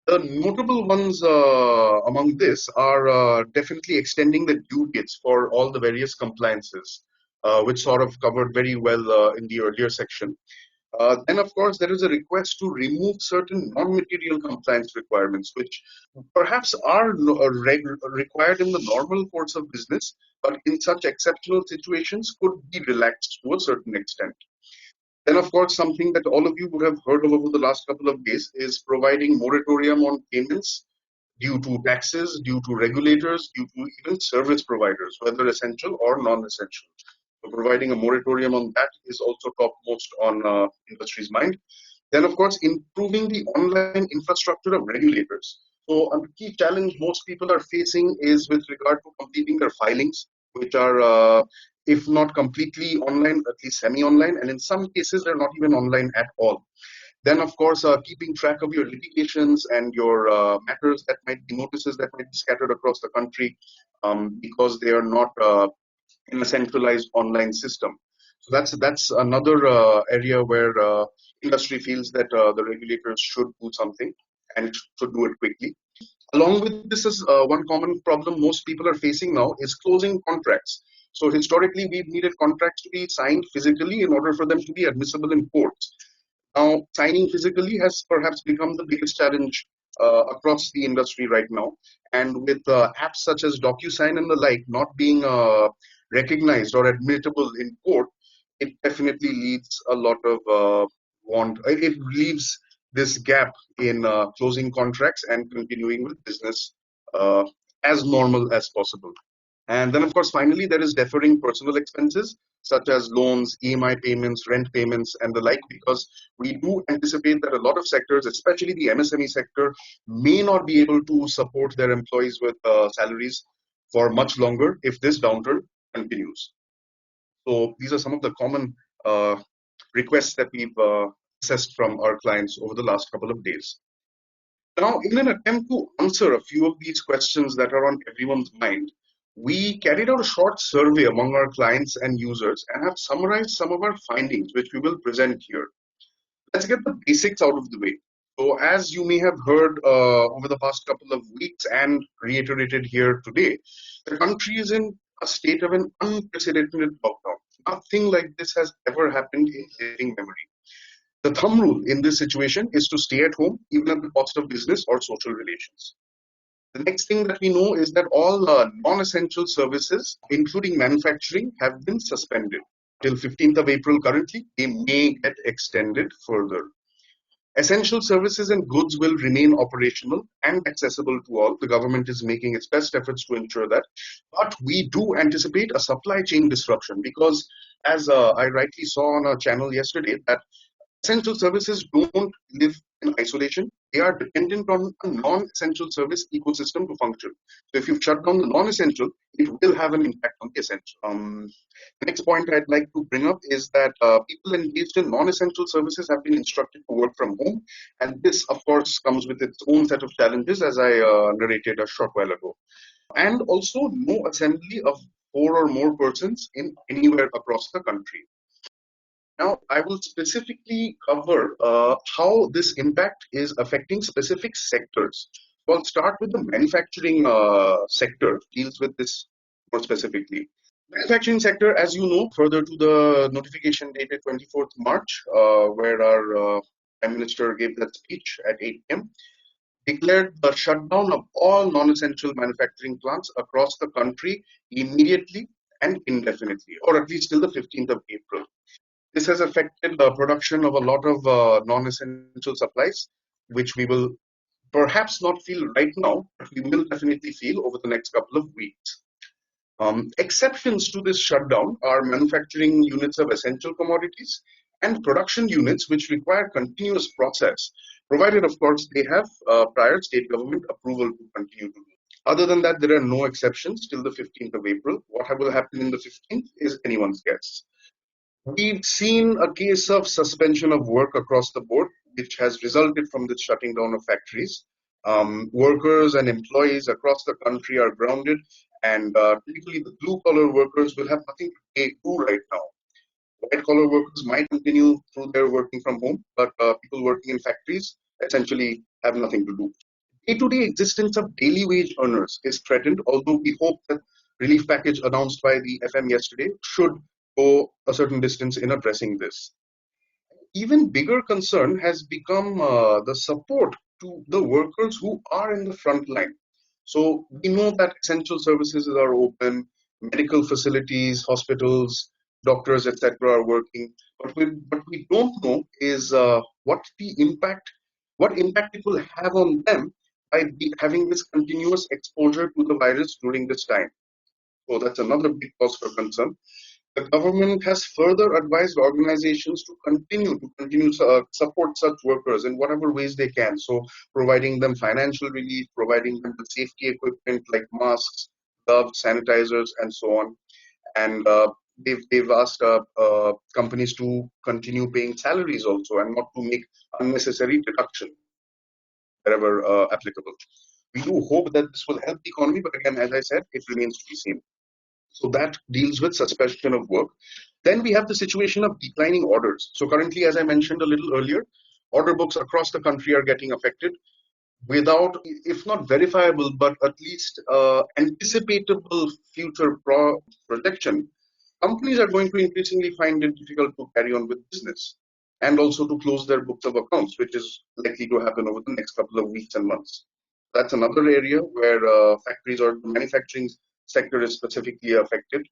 The notable ones among this are definitely extending the due dates for all the various compliances, which sort of covered very well in the earlier section. Then, of course, there is a request to remove certain non-material compliance requirements, which perhaps are required in the normal course of business, but in such exceptional situations could be relaxed to a certain extent. Then, of course, something that all of you would have heard of over the last couple of days is providing moratorium on payments due to taxes, due to regulators, due to even service providers, whether essential or non-essential. So providing a moratorium on that is also topmost on industry's mind. Then, of course, improving the online infrastructure of regulators. So a key challenge most people are facing is with regard to completing their filings, which are, if not completely online, at least semi-online, and in some cases, they're not even online at all. Then, of course, keeping track of your litigations and your matters that might be notices that might be scattered across the country because they are not in a centralized online system. So that's another area where industry feels that the regulators should do something and should do it quickly. Along with this is one common problem most people are facing now is closing contracts. So historically, we've needed contracts to be signed physically in order for them to be admissible in courts. Now, signing physically has perhaps become the biggest challenge across the industry right now. And with apps such as DocuSign and the like not being recognized or admissible in court, it definitely leaves a lot of it leaves this gap in closing contracts and continuing with business as normal as possible. And then, of course, finally, there is deferring personal expenses such as loans, EMI payments, rent payments, and the like, because we do anticipate that a lot of sectors, especially the MSME sector, may not be able to support their employees with salaries for much longer if this downturn continues. So these are some of the common requests that we've assessed from our clients over the last couple of days. Now, in an attempt to answer a few of these questions that are on everyone's mind, we carried out a short survey among our clients and users and have summarized some of our findings, which we will present here. Let's get the basics out of the way. So as you may have heard over the past couple of weeks and reiterated here today, the country is in a state of an unprecedented lockdown. Nothing like this has ever happened in living memory. The thumb rule in this situation is to stay at home, even at the cost of business or social relations. The next thing that we know is that all non-essential services, including manufacturing, have been suspended till 15th of April currently. They may get extended further. Essential services and goods will remain operational and accessible to all. The government is making its best efforts to ensure that. But we do anticipate a supply chain disruption because, as I rightly saw on a channel yesterday, that essential services don't live in isolation. They are dependent on a non-essential service ecosystem to function. So if you shut down the non-essential, it will have an impact on the essential. The next point I'd like to bring up is that people engaged in non-essential services have been instructed to work from home. And this, of course, comes with its own set of challenges, as I narrated a short while ago. And also no assembly of 4 or more persons in anywhere across the country. Now, I will specifically cover how this impact is affecting specific sectors. So I'll start with the manufacturing sector, deals with this more specifically. Manufacturing sector, as you know, further to the notification dated 24th March, where our Prime Minister gave that speech at 8 p.m. declared the shutdown of all non-essential manufacturing plants across the country immediately and indefinitely, or at least till the 15th of April. This has affected the production of a lot of non-essential supplies, which we will perhaps not feel right now, but we will definitely feel over the next couple of weeks. Exceptions to this shutdown are manufacturing units of essential commodities and production units which require continuous process, provided, of course, they have prior state government approval to continue to do. Other than that, there are no exceptions till the 15th of April. What will happen in the 15th is anyone's guess. We've seen a case of suspension of work across the board, which has resulted from this shutting down of factories. Workers and employees across the country are grounded, and typically the blue-collar workers will have nothing to do right now. White-collar workers might continue through their working from home, but people working in factories essentially have nothing to do. Day-to-day existence of daily wage earners is threatened, although we hope that relief package announced by the FM yesterday should go a certain distance in addressing this. Even bigger concern has become the support to the workers who are in the front line. So we know that essential services are open, medical facilities, hospitals, doctors, etc. are working. But we don't know is what impact it will have on them by having this continuous exposure to the virus during this time. So that's another big cause for concern. The government has further advised organizations to continue support such workers in whatever ways they can. So providing them financial relief, providing them with safety equipment like masks, gloves, sanitizers, and so on. And they've asked companies to continue paying salaries also and not to make unnecessary deduction wherever applicable. We do hope that this will help the economy, but again, as I said, it remains to be seen. So that deals with suspension of work. Then we have the situation of declining orders. So currently, as I mentioned a little earlier, order books across the country are getting affected without, if not verifiable, but at least anticipatable future projection. Companies are going to increasingly find it difficult to carry on with business and also to close their books of accounts, which is likely to happen over the next couple of weeks and months. That's another area where factories or the manufacturing sector is specifically affected.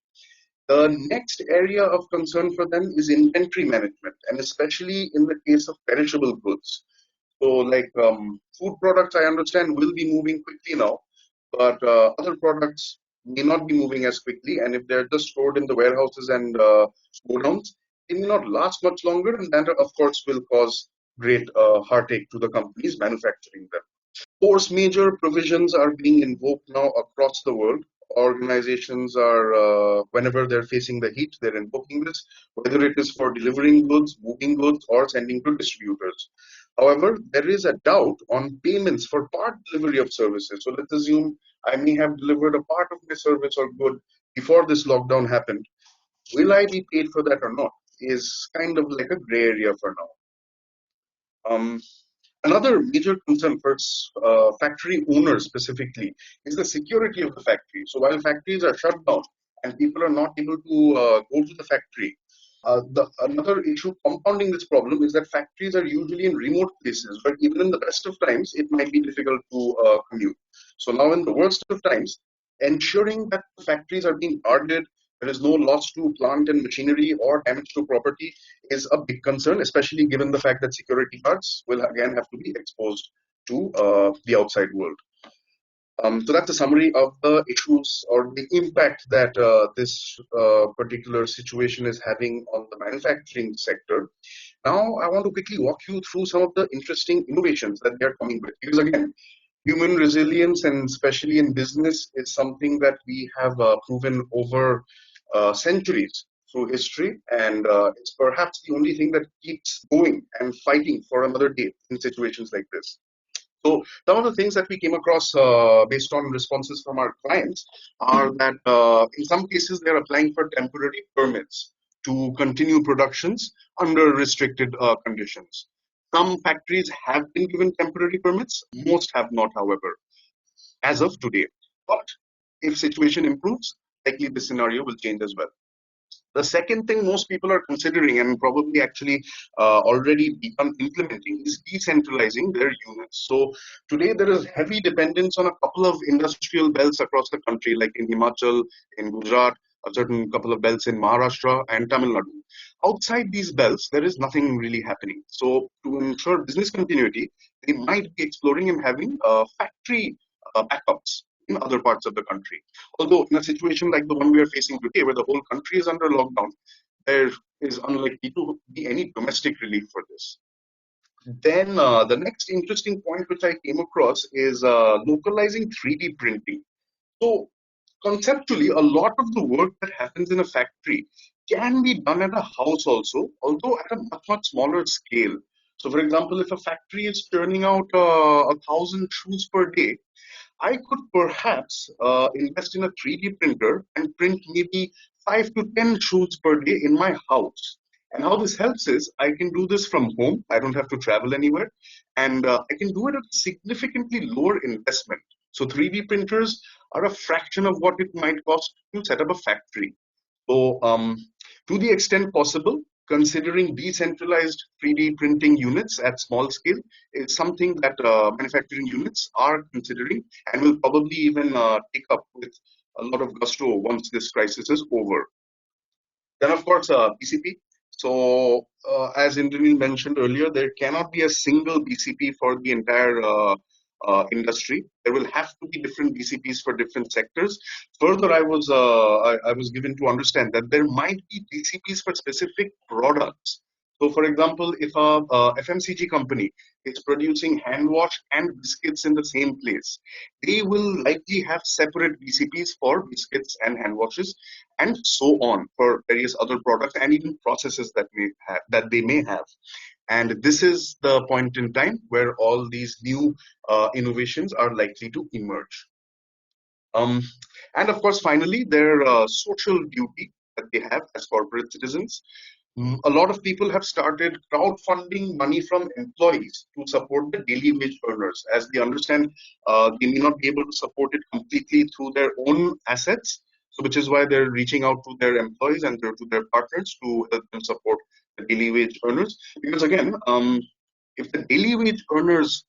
The next area of concern for them is inventory management, and especially in the case of perishable goods. So like food products, I understand, will be moving quickly now, but other products may not be moving as quickly. And if they're just stored in the warehouses and godowns, they may not last much longer. And that, of course, will cause great heartache to the companies manufacturing them. Force majeure provisions are being invoked now across the world. Organizations are, whenever they're facing the heat, they're invoking this, whether it is for delivering goods, moving goods, or sending to distributors. However, there is a doubt on payments for part delivery of services. So let's assume I may have delivered a part of my service or good before this lockdown happened. Will I be paid for that or not? Is kind of like a gray area for now. Another major concern for factory owners specifically is the security of the factory. So while factories are shut down and people are not able to go to the factory, another issue compounding this problem is that factories are usually in remote places, but even in the best of times, it might be difficult to commute. So now in the worst of times, ensuring that the factories are being guarded, there is no loss to plant and machinery or damage to property is a big concern, especially given the fact that security guards will again have to be exposed to the outside world. So that's a summary of the issues or the impact that this particular situation is having on the manufacturing sector. Now, I want to quickly walk you through some of the interesting innovations that they're coming with. Because again, human resilience, and especially in business, is something that we have proven over centuries through history, and it's perhaps the only thing that keeps going and fighting for another day in situations like this. So some of the things that we came across based on responses from our clients are that in some cases they're applying for temporary permits to continue productions under restricted conditions. Some factories have been given temporary permits, most have not, however, as of today. But if situation improves, likely this scenario will change as well. The second thing most people are considering and probably actually already begun implementing is decentralizing their units. So today there is heavy dependence on a couple of industrial belts across the country, like in Himachal, in Gujarat, a certain couple of belts in Maharashtra and Tamil Nadu. Outside these belts, there is nothing really happening. So to ensure business continuity, they might be exploring and having factory backups in other parts of the country. Although in a situation like the one we are facing today, where the whole country is under lockdown, there is unlikely to be any domestic relief for this. Then the next interesting point which I came across is localizing 3D printing. So conceptually, a lot of the work that happens in a factory can be done at a house also, although at a much, much smaller scale. So for example, if a factory is turning out 1,000 shoes per day, I could perhaps invest in a 3D printer and print maybe 5 to 10 shoes per day in my house. And how this helps is I can do this from home. I don't have to travel anywhere. And I can do it at a significantly lower investment. So 3D printers are a fraction of what it might cost to set up a factory. So to the extent possible, considering decentralized 3D printing units at small scale is something that manufacturing units are considering and will probably even take up with a lot of gusto once this crisis is over. Then, of course, BCP. So, as Indranil mentioned earlier, there cannot be a single BCP for the entire industry. There will have to be different BCPs for different sectors. Further, I was given to understand that there might be BCPs for specific products. So, for example, if a FMCG company is producing hand wash and biscuits in the same place, they will likely have separate BCPs for biscuits and hand washes, and so on for various other products and even processes that they may have. And this is the point in time where all these new innovations are likely to emerge. And of course, finally, their social duty that they have as corporate citizens. A lot of people have started crowdfunding money from employees to support the daily wage earners. As they understand, they may not be able to support it completely through their own assets. So, which is why they're reaching out to their employees and to their partners to help them support the daily wage earners. Because again, if the daily wage earners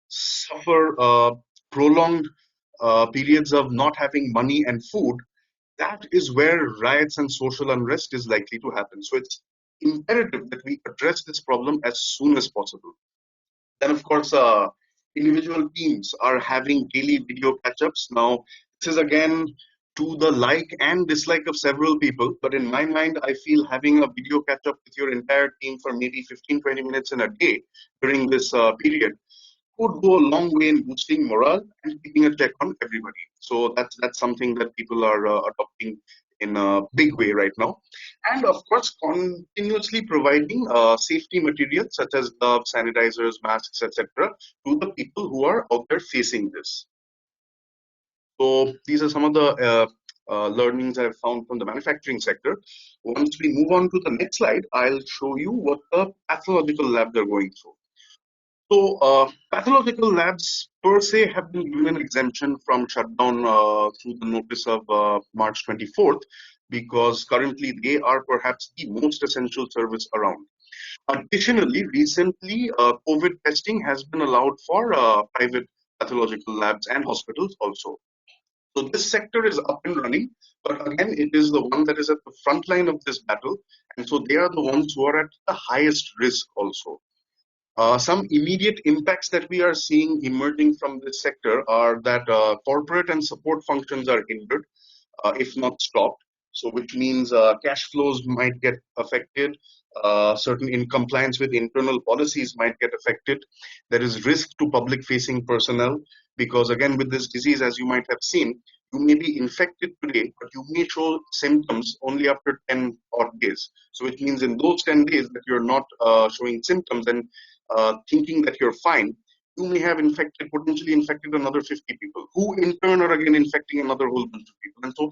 suffer prolonged periods of not having money and food, that is where riots and social unrest is likely to happen. So it's imperative that we address this problem as soon as possible. Then, of course, individual teams are having daily video catch-ups. Now, this is again to the like and dislike of several people, but in my mind, I feel having a video catch-up with your entire team for maybe 15-20 minutes in a day during this period would go a long way in boosting morale and keeping a check on everybody. So that's something that people are adopting in a big way right now. And of course, continuously providing safety materials such as gloves, sanitizers, masks, etc. to the people who are out there facing this. So these are some of the learnings I've found from the manufacturing sector. Once we move on to the next slide, I'll show you what the pathological labs are going through. So, pathological labs per se have been given an exemption from shutdown through the notice of March 24th, because currently they are perhaps the most essential service around. Additionally, recently, COVID testing has been allowed for private pathological labs and hospitals also. So this sector is up and running, but again, it is the one that is at the front line of this battle, and so they are the ones who are at the highest risk also. Some immediate impacts that we are seeing emerging from this sector are that corporate and support functions are hindered, if not stopped. So, which means cash flows might get affected, certain in compliance with internal policies might get affected. There is risk to public facing personnel because, again, with this disease, as you might have seen, you may be infected today, but you may show symptoms only after 10 odd days. So, which means in those 10 days that you're not showing symptoms and thinking that you're fine, you may have potentially infected another 50 people, who in turn are again infecting another whole bunch of people. And so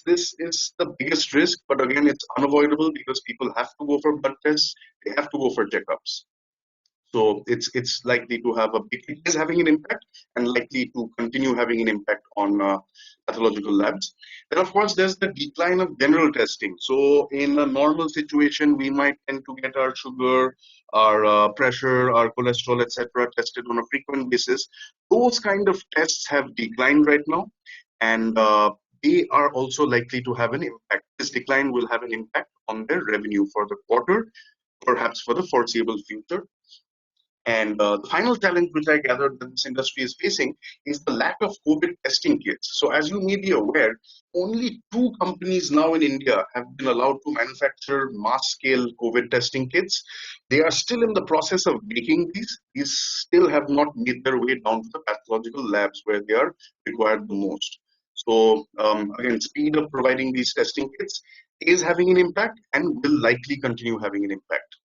this is the biggest risk, but again, it's unavoidable because people have to go for blood tests, they have to go for checkups. So it's likely to have it is having an impact and likely to continue having an impact on pathological labs. Then of course there's the decline of general testing. So in a normal situation, we might tend to get our sugar, our pressure, our cholesterol, etc., tested on a frequent basis. Those kind of tests have declined right now, and they are also likely to have an impact. This decline will have an impact on their revenue for the quarter, perhaps for the foreseeable future. And the final challenge which I gathered that this industry is facing is the lack of COVID testing kits. So as you may be aware, only 2 companies now in India have been allowed to manufacture mass scale COVID testing kits. They are still in the process of making these. These still have not made their way down to the pathological labs where they are required the most. So again, speed of providing these testing kits is having an impact and will likely continue having an impact.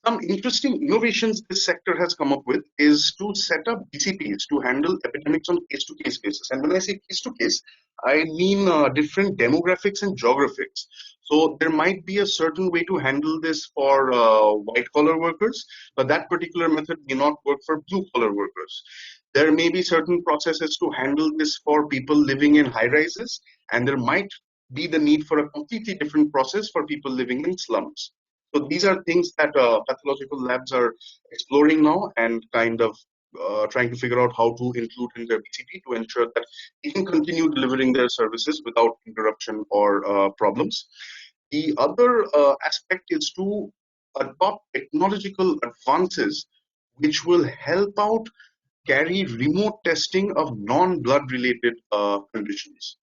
Some interesting innovations this sector has come up with is to set up BCPs to handle epidemics on case-to-case basis. And when I say case-to-case, I mean different demographics and geographics. So there might be a certain way to handle this for white-collar workers, but that particular method may not work for blue-collar workers. There may be certain processes to handle this for people living in high-rises, and there might be the need for a completely different process for people living in slums. So these are things that pathological labs are exploring now and kind of trying to figure out how to include in their BCP to ensure that they can continue delivering their services without interruption or problems. The other aspect is to adopt technological advances which will help out carry remote testing of non-blood related conditions.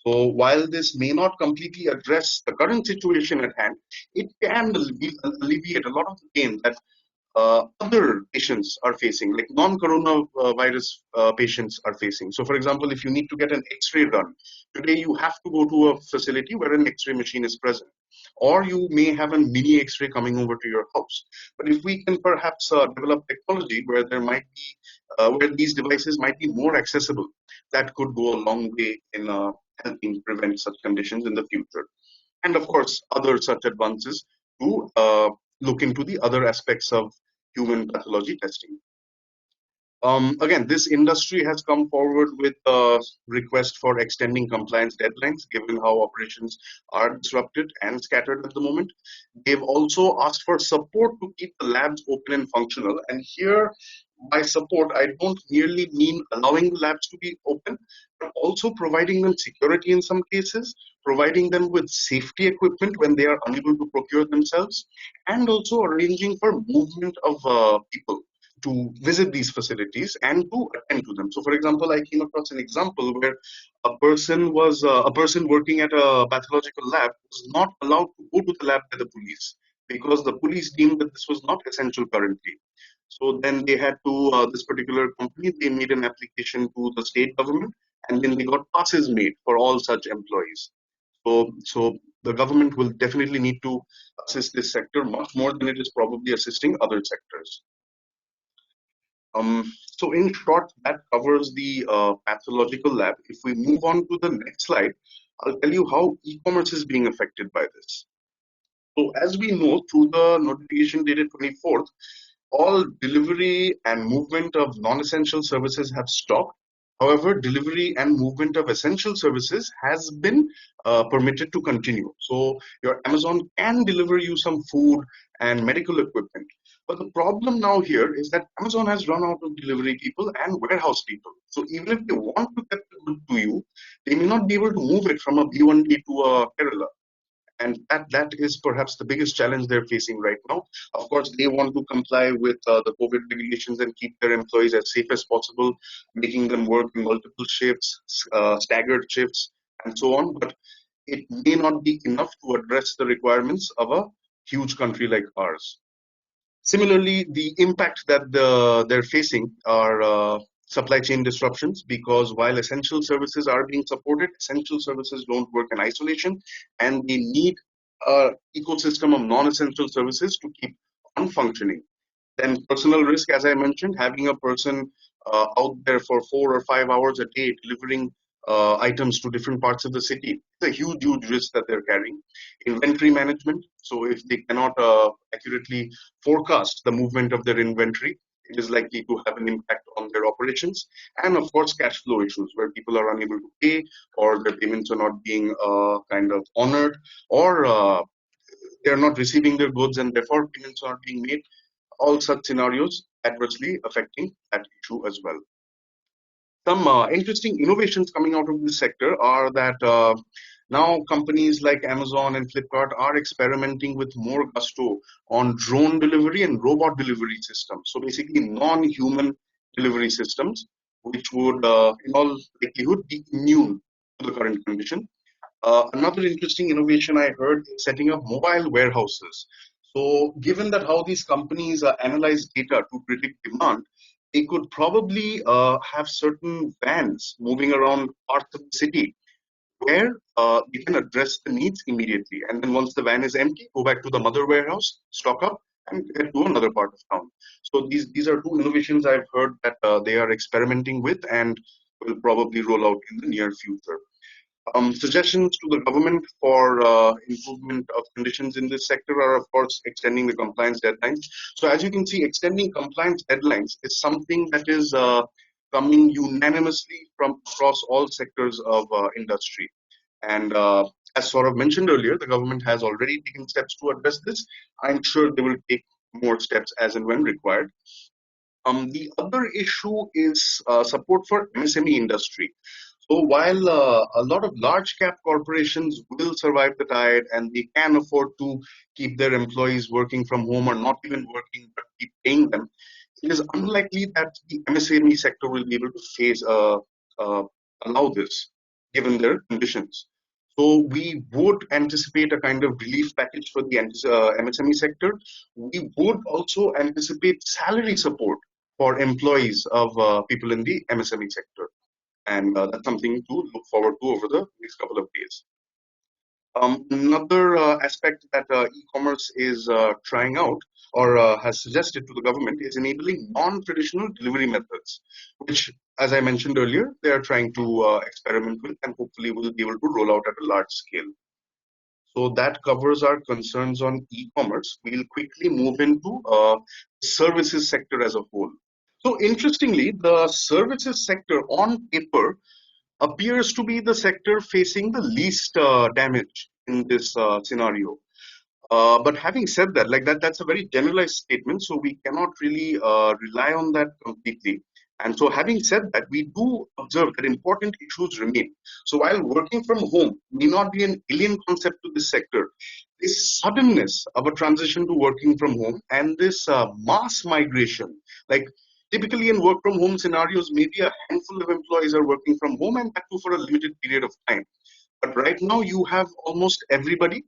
So while this may not completely address the current situation at hand, it can alleviate a lot of the pain that other patients are facing, like non-coronavirus patients are facing. So for example, if you need to get an X-ray done, today you have to go to a facility where an X-ray machine is present. Or you may have a mini X-ray coming over to your house. But if we can perhaps develop technology where there might be, where these devices might be more accessible, that could go a long way in helping prevent such conditions in the future. And of course, other such advances to look into the other aspects of human pathology testing. Again, this industry has come forward with a request for extending compliance deadlines, given how operations are disrupted and scattered at the moment. They've also asked for support to keep the labs open and functional. And here, by support, I don't merely mean allowing the labs to be open, but also providing them security in some cases, providing them with safety equipment when they are unable to procure themselves, and also arranging for movement of people to visit these facilities and to attend to them. So, for example, I came across an example where a person working at a pathological lab was not allowed to go to the lab by the police because the police deemed that this was not essential currently. So then they had to this particular company. They made an application to the state government, and then they got passes made for all such employees. So the government will definitely need to assist this sector much more than it is probably assisting other sectors. So in short, that covers the pathological lab. If we move on to the next slide, I'll tell you how e-commerce is being affected by this. So as we know, through the notification dated 24th, all delivery and movement of non-essential services have stopped. However, delivery and movement of essential services has been permitted to continue. So your Amazon can deliver you some food and medical equipment. But the problem now here is that Amazon has run out of delivery people and warehouse people. So even if they want to get the good to you, they may not be able to move it from a B1D to a Kerala. And that is perhaps the biggest challenge they're facing right now. Of course, they want to comply with the COVID regulations and keep their employees as safe as possible, making them work in multiple shifts, staggered shifts, and so on. But it may not be enough to address the requirements of a huge country like ours. Similarly, the impact that they're facing are supply chain disruptions, because while essential services are being supported, essential services don't work in isolation, and they need an ecosystem of non-essential services to keep on functioning. Then personal risk, as I mentioned, having a person out there for 4 or 5 hours a day delivering items to different parts of the city. It's a huge, huge risk that they're carrying. Inventory management. So if they cannot accurately forecast the movement of their inventory, it is likely to have an impact on their operations. And of course, cash flow issues where people are unable to pay, or their payments are not being kind of honored, or they're not receiving their goods and therefore payments are not being made. All such scenarios adversely affecting that issue as well. Some interesting innovations coming out of this sector are that now companies like Amazon and Flipkart are experimenting with more gusto on drone delivery and robot delivery systems. So basically non-human delivery systems, which would in all likelihood be immune to the current condition. Another interesting innovation I heard is setting up mobile warehouses. So given that how these companies analyze data to predict demand, they could probably have certain vans moving around parts of the city where you can address the needs immediately. And then once the van is empty, go back to the mother warehouse, stock up, and get to another part of town. So these are two innovations I've heard that they are experimenting with and will probably roll out in the near future. Suggestions to the government for improvement of conditions in this sector are, of course, extending the compliance deadlines. So as you can see, extending compliance deadlines is something that is coming unanimously from across all sectors of industry. And as Saurabh mentioned earlier, the government has already taken steps to address this. I'm sure they will take more steps as and when required. The other issue is support for MSME industry. So while a lot of large cap corporations will survive the tide and they can afford to keep their employees working from home or not even working but keep paying them, it is unlikely that the MSME sector will be able to allow this given their conditions. So we would anticipate a kind of relief package for the MSME sector. We would also anticipate salary support for employees of people in the MSME sector. And that's something to look forward to over the next couple of days. Another aspect that e-commerce is trying out or has suggested to the government is enabling non-traditional delivery methods, which, as I mentioned earlier, they are trying to experiment with and hopefully will be able to roll out at a large scale. So that covers our concerns on e-commerce. We'll quickly move into services sector as a whole. So interestingly, the services sector on paper appears to be the sector facing the least damage in this scenario. But having said that, that's a very generalized statement, so we cannot really rely on that completely. And so having said that, we do observe that important issues remain. So while working from home may not be an alien concept to this sector, this suddenness of a transition to working from home and this mass migration, like typically in work from home scenarios, maybe a handful of employees are working from home and that too for a limited period of time. But right now you have almost everybody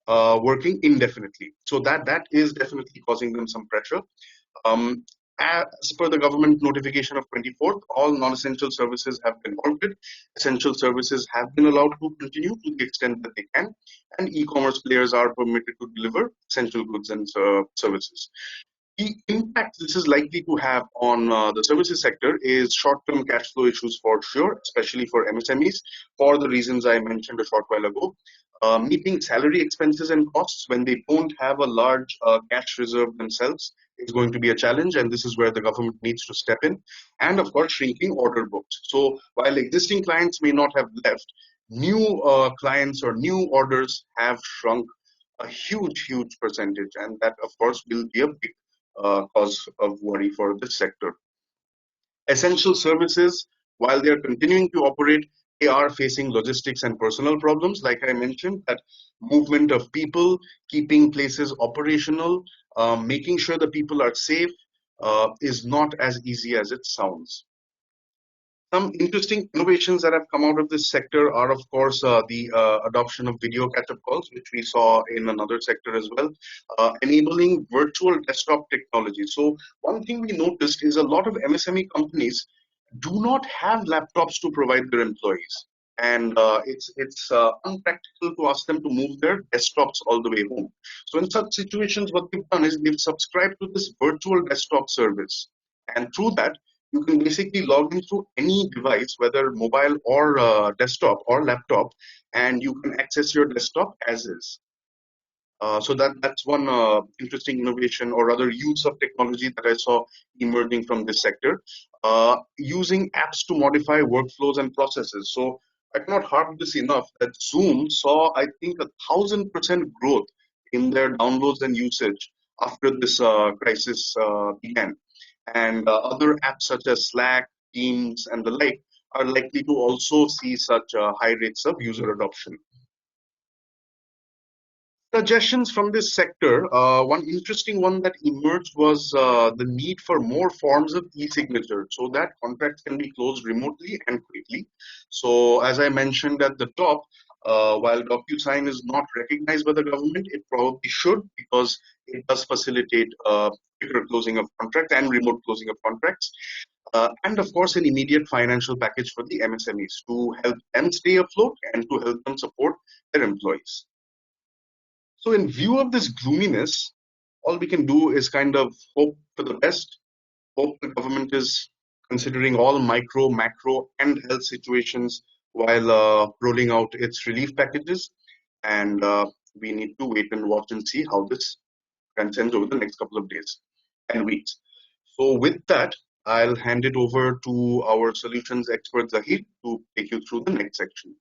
working indefinitely. So that is definitely causing them some pressure. As per the government notification of 24th, all non-essential services have been halted. Essential services have been allowed to continue to the extent that they can, and e-commerce players are permitted to deliver essential goods and services. The impact this is likely to have on the services sector is short-term cash flow issues for sure, especially for MSMEs, for the reasons I mentioned a short while ago. Meeting salary expenses and costs when they don't have a large cash reserve themselves is going to be a challenge, and this is where the government needs to step in. And of course, shrinking order books. So while existing clients may not have left, new clients or new orders have shrunk a huge, huge percentage, and that of course will be a big cause of worry for this sector. Essential services, while they are continuing to operate, they are facing logistics and personal problems. Like I mentioned, that movement of people, keeping places operational, making sure the people are safe is not as easy as it sounds. Some interesting innovations that have come out of this sector are, of course, the adoption of video catch-up calls, which we saw in another sector as well, enabling virtual desktop technology. So one thing we noticed is a lot of MSME companies do not have laptops to provide their employees. And it's unpractical to ask them to move their desktops all the way home. So in such situations, what they've done is they've subscribed to this virtual desktop service. And through that, You can basically log in through any device, whether mobile or desktop or laptop, and you can access your desktop as is. So that's one interesting innovation or other use of technology that I saw emerging from this sector. Using apps to modify workflows and processes. So I cannot harp this enough that Zoom saw, I think, 1,000% growth in their downloads and usage after this crisis began. And other apps such as Slack, Teams, and the like are likely to also see such high rates of user adoption. Suggestions from this sector, one interesting one that emerged was the need for more forms of e-signature so that contracts can be closed remotely and quickly. So as I mentioned at the top, while DocuSign is not recognized by the government, it probably should because it does facilitate quicker closing of contracts and remote closing of contracts. And of course, an immediate financial package for the MSMEs to help them stay afloat and to help them support their employees. So in view of this gloominess, all we can do is kind of hope for the best, hope the government is considering all micro, macro, and health situations while rolling out its relief packages. And we need to wait and watch and see how this transcends over the next couple of days and weeks. So with that, I'll hand it over to our solutions expert, Zahid, to take you through the next section.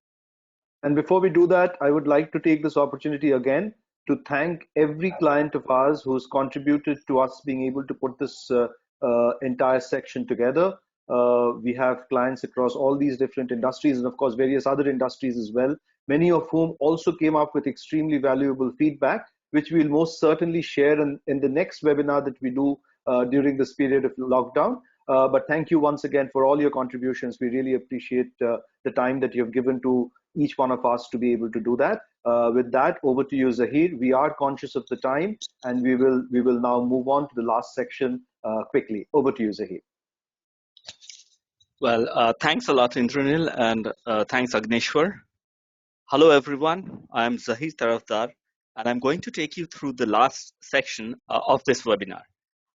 And before we do that, I would like to take this opportunity again to thank every client of ours who's contributed to us being able to put this entire section together. We have clients across all these different industries and of course various other industries as well, many of whom also came up with extremely valuable feedback, which we'll most certainly share in the next webinar that we do during this period of lockdown. But thank you once again for all your contributions. We really appreciate the time that you've given to each one of us to be able to do that. With that, over to you, Zahir. We are conscious of the time, and we will now move on to the last section quickly. Over to you, Zahir. Well, thanks a lot, Indranil, and thanks, Agneshwar. Hello, everyone. I'm Zahir Tarafdar, and I'm going to take you through the last section of this webinar.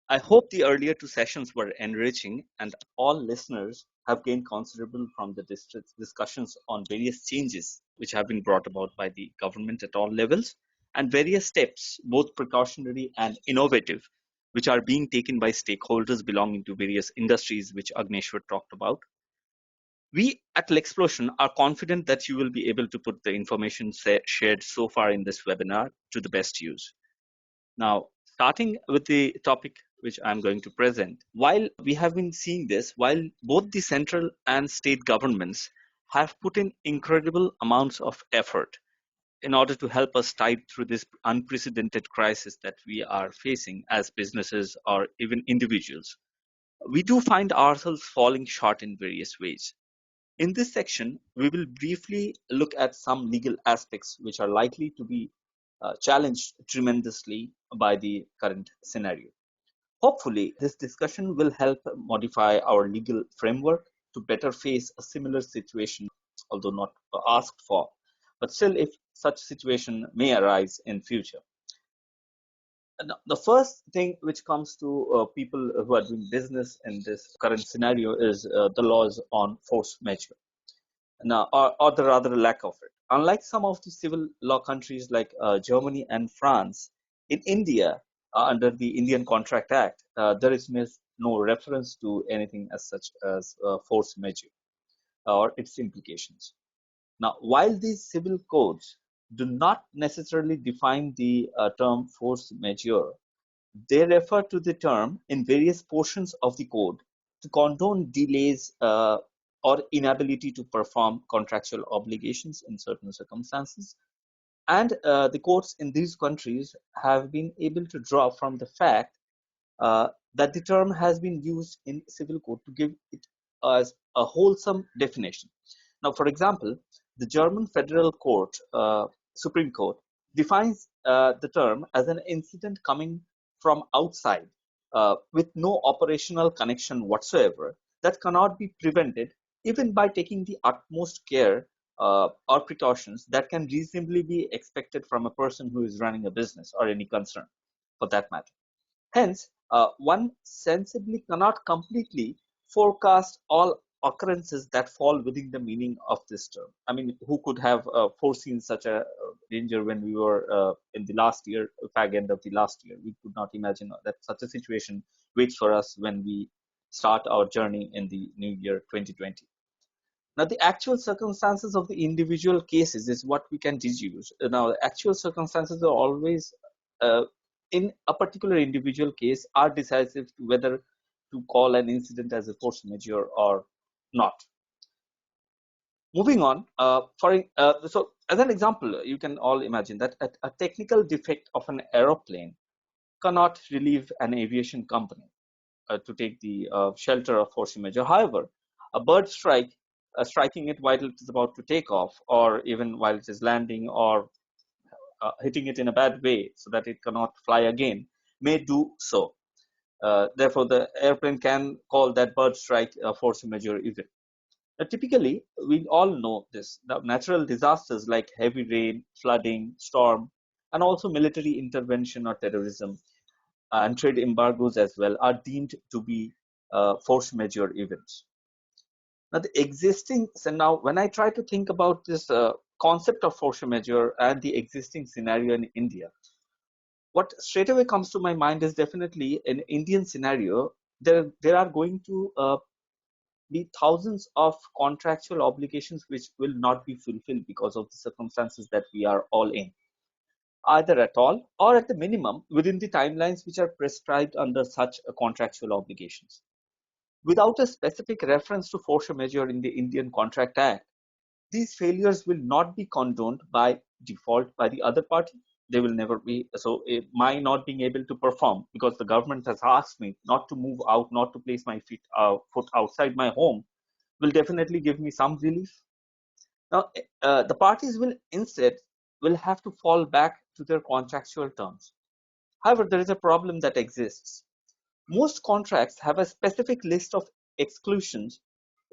I hope the earlier two sessions were enriching and all listeners have gained considerable from the discussions on various changes which have been brought about by the government at all levels and various steps, both precautionary and innovative, which are being taken by stakeholders belonging to various industries which Agneshwar talked about. We at Lexplosion are confident that you will be able to put the information shared so far in this webinar to the best use. Now, starting with the topic which I'm going to present, while we have been seeing this, while both the central and state governments have put in incredible amounts of effort in order to help us tide through this unprecedented crisis that we are facing as businesses or even individuals, we do find ourselves falling short in various ways. In this section, we will briefly look at some legal aspects which are likely to be challenged tremendously by the current scenario. Hopefully, this discussion will help modify our legal framework to better face a similar situation, although not asked for, but still if such situation may arise in future. The first thing which comes to people who are doing business in this current scenario is the laws on force majeure. Now, or the rather lack of it. Unlike some of the civil law countries like Germany and France, in India, under the Indian Contract Act, there is no reference to anything as such as force majeure or its implications. Now, while these civil codes do not necessarily define the term force majeure, they refer to the term in various portions of the code to condone delays or inability to perform contractual obligations in certain circumstances. And the courts in these countries have been able to draw from the fact that the term has been used in civil code to give it as a wholesome definition. Now, for example, the German Federal Court, Supreme Court, defines the term as an incident coming from outside with no operational connection whatsoever that cannot be prevented even by taking the utmost care or precautions that can reasonably be expected from a person who is running a business or any concern for that matter. Hence, one sensibly cannot completely forecast all occurrences that fall within the meaning of this term. I mean, who could have foreseen such a danger when we were in the last year, fag end of the last year? We could not imagine that such a situation waits for us when we start our journey in the new year 2020. Now, the actual circumstances of the individual cases is what we can deduce. Now, the actual circumstances are always, in a particular individual case, are decisive to whether to call an incident as a force majeure or not. Moving on, so as an example, you can all imagine that a technical defect of an aeroplane cannot relieve an aviation company to take the shelter of force majeure. However, a bird strike, striking it while it is about to take off, or even while it is landing, or hitting it in a bad way so that it cannot fly again, may do so. Therefore, the airplane can call that bird strike a force majeure event. Typically, we all know this. The natural disasters like heavy rain, flooding, storm, and also military intervention or terrorism and trade embargoes as well are deemed to be force majeure events. Now, now when I try to think about this concept of force majeure and the existing scenario in India, what straight away comes to my mind is definitely an Indian scenario. There are going to be thousands of contractual obligations which will not be fulfilled because of the circumstances that we are all in, either at all or at the minimum within the timelines which are prescribed under such contractual obligations. Without a specific reference to force majeure in the Indian Contract Act, these failures will not be condoned by default by the other party. They will never be. So my not being able to perform because the government has asked me not to move out, not to place my foot outside my home, will definitely give me some relief. Now, the parties will have to fall back to their contractual terms. However, there is a problem that exists. Most contracts have a specific list of exclusions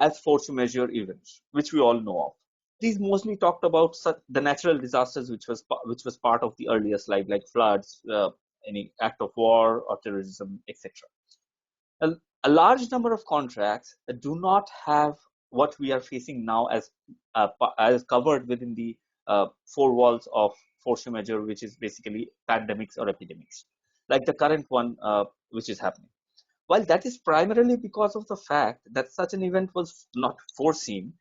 as force majeure events, which we all know of. These mostly talked about the natural disasters, which was part of the earlier slide, like floods, any act of war or terrorism, etc. A large number of contracts do not have what we are facing now as covered within the four walls of force majeure, which is basically pandemics or epidemics, like the current one which is happening. While that is primarily because of the fact that such an event was not foreseen,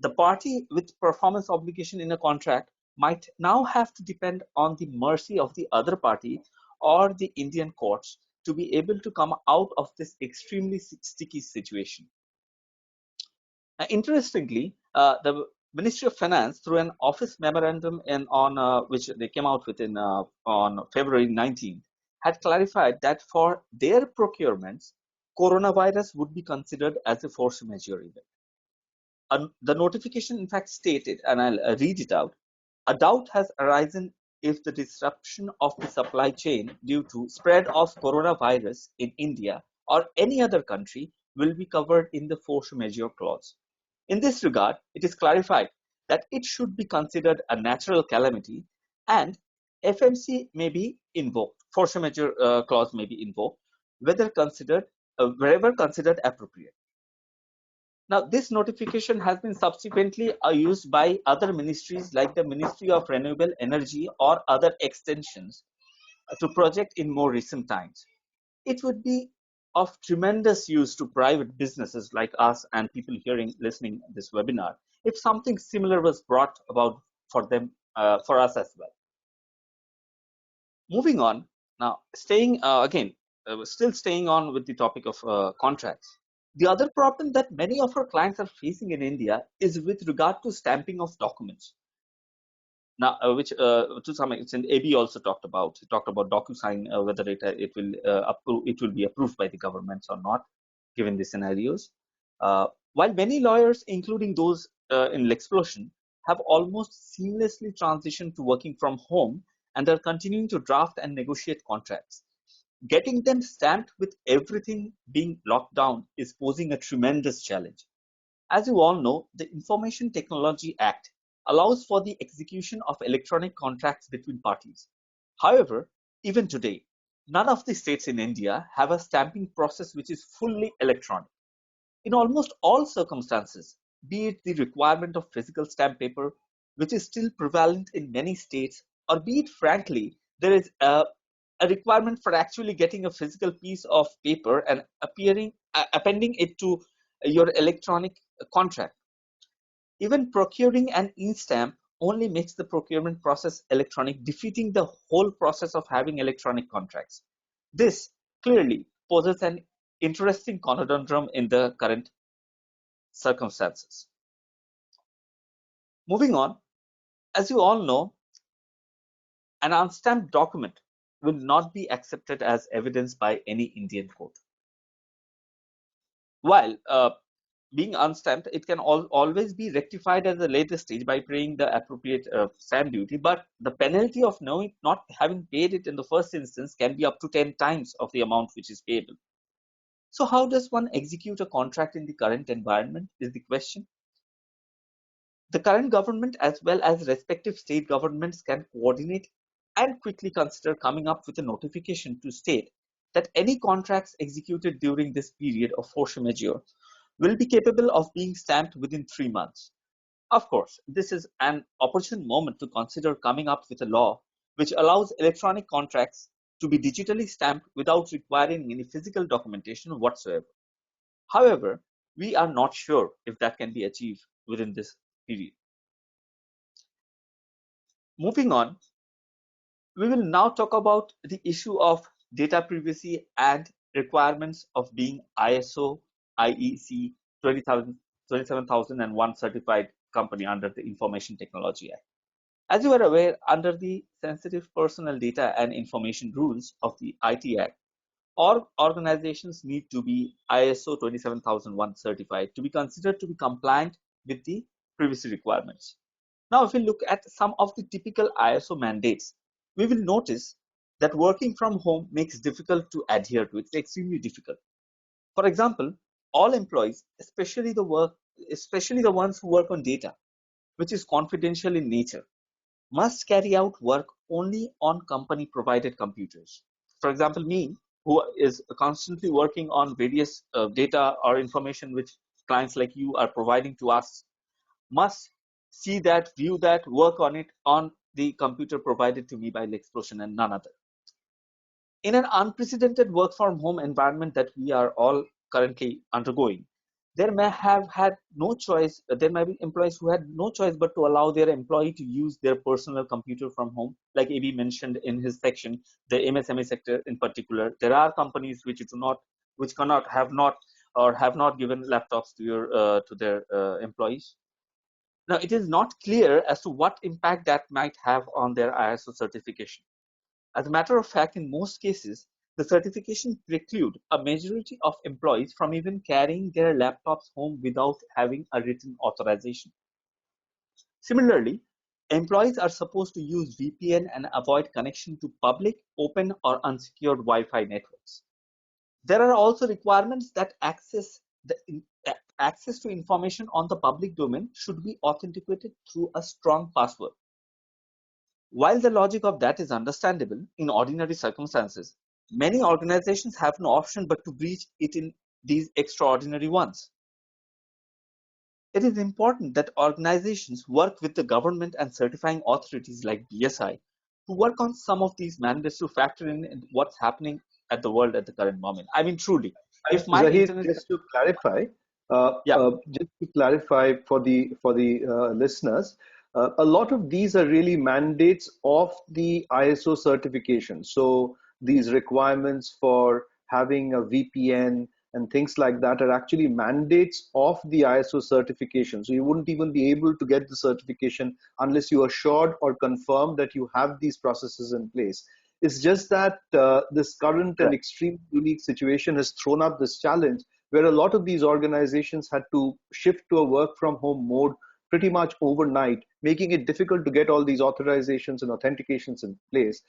the party with performance obligation in a contract might now have to depend on the mercy of the other party or the Indian courts to be able to come out of this extremely sticky situation. Interestingly, the Ministry of Finance, through an office memorandum which they came out with on February 19, had clarified that for their procurements, coronavirus would be considered as a force majeure event. The notification, in fact, stated, and I'll read it out: a doubt has arisen if the disruption of the supply chain due to spread of coronavirus in India or any other country will be covered in the force majeure clause. In this regard, it is clarified that it should be considered a natural calamity and FMC may be invoked, force majeure clause may be invoked, wherever considered appropriate. Now, this notification has been subsequently used by other ministries like the Ministry of Renewable Energy or other extensions to project in more recent times. It would be of tremendous use to private businesses like us and people listening to this webinar if something similar was brought about for them, for us as well. Moving on now, still staying on with the topic of contracts. The other problem that many of our clients are facing in India is with regard to stamping of documents. Now, which to some extent AB also talked about. He talked about DocuSign, whether it will be approved by the governments or not, given the scenarios. While many lawyers, including those in Lexplosion, have almost seamlessly transitioned to working from home and are continuing to draft and negotiate contracts, getting them stamped with everything being locked down is posing a tremendous challenge. As you all know, the Information Technology Act allows for the execution of electronic contracts between parties. However, even today, None of the states in India have a stamping process which is fully electronic. In almost all circumstances, be it the requirement of physical stamp paper, which is still prevalent in many states, or be it frankly, there is a requirement for actually getting a physical piece of paper and appending it to your electronic contract. Even procuring an e-stamp only makes the procurement process electronic, defeating the whole process of having electronic contracts. This clearly poses an interesting conundrum in the current circumstances. Moving on, as you all know, an unstamped document will not be accepted as evidence by any Indian court. While being unstamped, it can always be rectified at the later stage by paying the appropriate stamp duty, but the penalty of not having paid it in the first instance can be up to 10 times of the amount which is payable. So how does one execute a contract in the current environment is the question. The current government as well as respective state governments can coordinate and quickly consider coming up with a notification to state that any contracts executed during this period of force majeure will be capable of being stamped within 3 months. Of course, this is an opportune moment to consider coming up with a law which allows electronic contracts to be digitally stamped without requiring any physical documentation whatsoever. However, we are not sure if that can be achieved within this period. Moving on, we will now talk about the issue of data privacy and requirements of being ISO IEC 27001 certified company under the Information Technology Act. As you are aware, under the Sensitive Personal Data and Information Rules of the IT Act, all organizations need to be ISO 27001 certified to be considered to be compliant with the privacy requirements. Now, if we look at some of the typical ISO mandates, we will notice that working from home makes difficult to adhere to. It's extremely difficult. For example, all employees, especially the ones who work on data, which is confidential in nature, must carry out work only on company provided computers. For example, me, who is constantly working on various data or information which clients like you are providing to us, must see that, view that, work on it on the computer provided to me by Lexplosion and none other. In an unprecedented work from home environment that we are all currently undergoing, there may be employees who had no choice but to allow their employee to use their personal computer from home. Like AB mentioned in his section, the MSME sector in particular, there are companies which have not given laptops to their employees. Now, it is not clear as to what impact that might have on their ISO certification. As a matter of fact, in most cases, the certification preclude a majority of employees from even carrying their laptops home without having a written authorization. Similarly, employees are supposed to use VPN and avoid connection to public, open, or unsecured Wi-Fi networks. There are also requirements that access to information on the public domain should be authenticated through a strong password. While the logic of that is understandable in ordinary circumstances, many organizations have no option but to breach it in these extraordinary ones. It is important that organizations work with the government and certifying authorities like BSI to work on some of these mandates to factor in what's happening at the world at the current moment. I mean, truly, if my Zahid, internet, just to clarify, for the listeners, a lot of these are really mandates of the ISO certification. So these requirements for having a VPN and things like that are actually mandates of the ISO certification. So you wouldn't even be able to get the certification unless you are assured or confirmed that you have these processes in place. It's just that this current and extremely unique situation has thrown up this challenge where a lot of these organizations had to shift to a work from home mode pretty much overnight, making it difficult to get all these authorizations and authentications in place,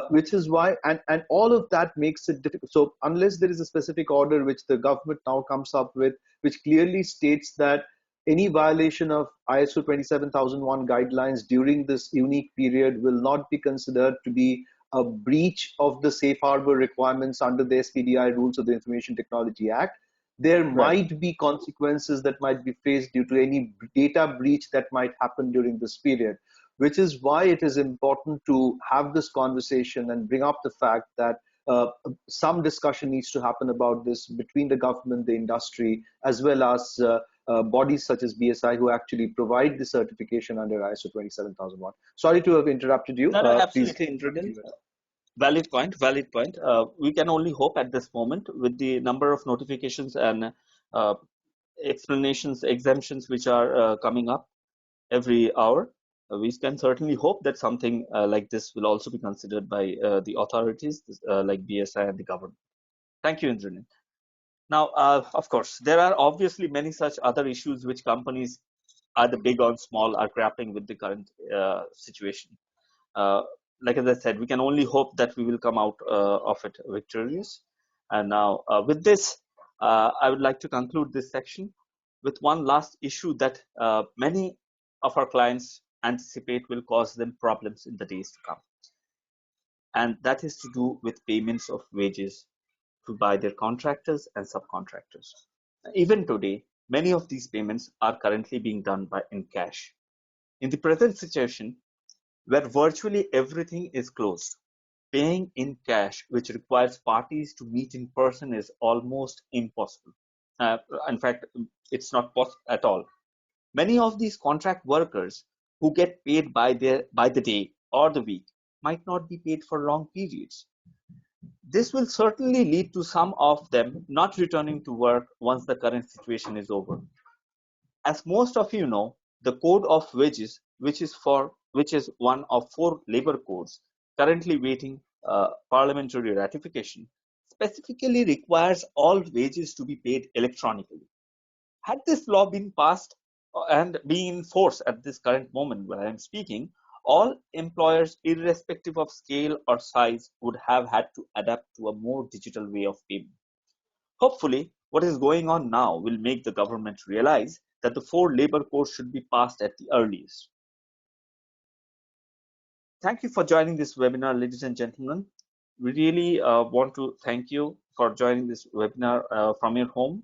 which is why, and all of that makes it difficult. So unless there is a specific order which the government now comes up with, which clearly states that any violation of ISO 27001 guidelines during this unique period will not be considered to be a breach of the safe harbor requirements under the SPDI rules of the Information Technology Act, there might be consequences that might be faced due to any data breach that might happen during this period, which is why it is important to have this conversation and bring up the fact that some discussion needs to happen about this between the government, the industry, as well as bodies such as BSI who actually provide the certification under ISO 27001. Sorry to have interrupted you. No, absolutely, Please. Indranil. Valid point, valid point. We can only hope at this moment with the number of notifications and explanations, exemptions which are coming up every hour. We can certainly hope that something like this will also be considered by the authorities like BSI and the government. Thank you, Indranil. Now, of course, there are obviously many such other issues which companies, either big or small, are grappling with the current situation. Like as I said, we can only hope that we will come out of it victorious. And now, with this, I would like to conclude this section with one last issue that many of our clients anticipate will cause them problems in the days to come. And that is to do with payments of wages by their contractors and subcontractors. Even today, many of these payments are currently being done in cash. In the present situation, where virtually everything is closed, paying in cash, which requires parties to meet in person, is almost impossible. In fact, it's not possible at all. Many of these contract workers who get paid by the day or the week might not be paid for long periods. This will certainly lead to some of them not returning to work once the current situation is over. As most of you know, the Code of Wages, which is one of 4 labor codes currently waiting parliamentary ratification, specifically requires all wages to be paid electronically. Had this law been passed and being in force at this current moment where I am speaking, all employers, irrespective of scale or size, would have had to adapt to a more digital way of payment. Hopefully, what is going on now will make the government realize that the 4 labor codes should be passed at the earliest. Thank you for joining this webinar, ladies and gentlemen. We really want to thank you for joining this webinar from your home.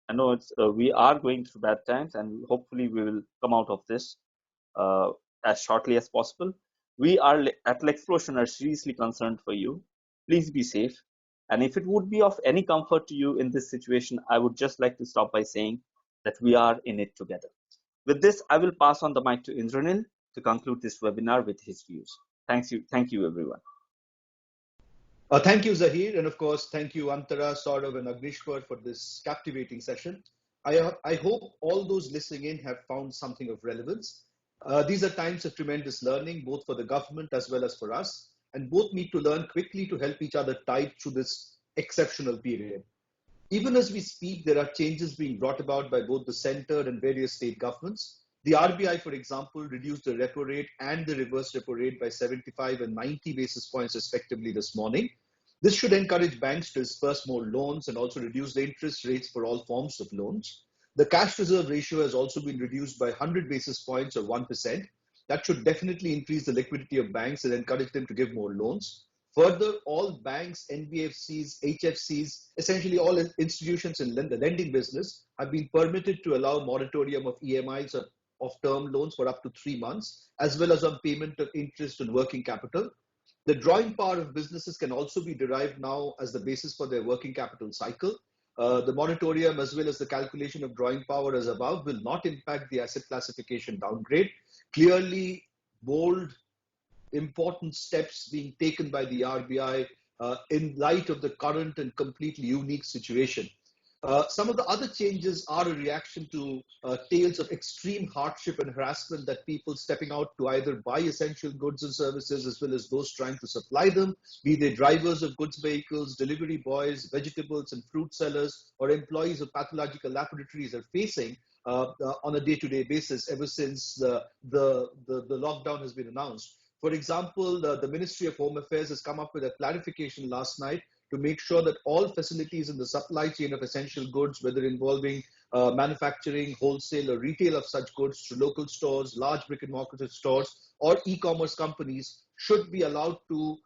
I know we are going through bad times, and hopefully we will come out of this as shortly as possible. We are at Lexplosion are seriously concerned for you. Please be safe. And if it would be of any comfort to you in this situation, I would just like to stop by saying that we are in it together. With this, I will pass on the mic to Indranil to conclude this webinar with his views. Thank you, everyone. Thank you, Zahir, and of course, thank you, Antara, Saurav, and Agnishwar for this captivating session. I hope all those listening in have found something of relevance. These are times of tremendous learning, both for the government as well as for us, and both need to learn quickly to help each other tide through this exceptional period. Even as we speak, there are changes being brought about by both the center and various state governments. The RBI, for example, reduced the repo rate and the reverse repo rate by 75 and 90 basis points respectively this morning. This should encourage banks to disperse more loans and also reduce the interest rates for all forms of loans. The cash reserve ratio has also been reduced by 100 basis points or 1%. That should definitely increase the liquidity of banks and encourage them to give more loans. Further, all banks, NBFCs, HFCs, essentially all institutions in the lending business have been permitted to allow moratorium of EMIs of term loans for up to 3 months, as well as on payment of interest and working capital. The drawing power of businesses can also be derived now as the basis for their working capital cycle. The moratorium, as well as the calculation of drawing power as above, will not impact the asset classification downgrade. Clearly, bold, important steps being taken by the RBI in light of the current and completely unique situation. Some of the other changes are a reaction to tales of extreme hardship and harassment that people stepping out to either buy essential goods and services as well as those trying to supply them, be they drivers of goods vehicles, delivery boys, vegetables and fruit sellers, or employees of pathological laboratories are facing on a day-to-day basis ever since the lockdown has been announced. For example, the Ministry of Home Affairs has come up with a clarification last night to make sure that all facilities in the supply chain of essential goods, whether involving manufacturing, wholesale or retail of such goods to local stores, large brick and mortar stores or e-commerce companies, should be allowed to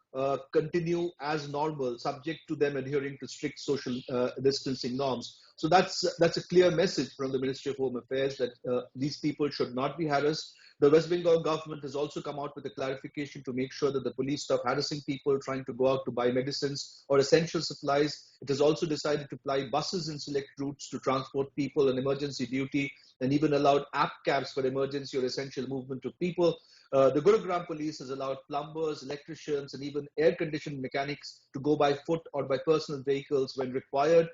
continue as normal, subject to them adhering to strict social distancing norms. So that's a clear message from the Ministry of Home Affairs that these people should not be harassed. The West Bengal government has also come out with a clarification to make sure that the police stop harassing people trying to go out to buy medicines or essential supplies. It has also decided to fly buses in select routes to transport people on emergency duty, and even allowed app cabs for emergency or essential movement of people. The Gurugram police has allowed plumbers, electricians, and even air-conditioned mechanics to go by foot or by personal vehicles when required.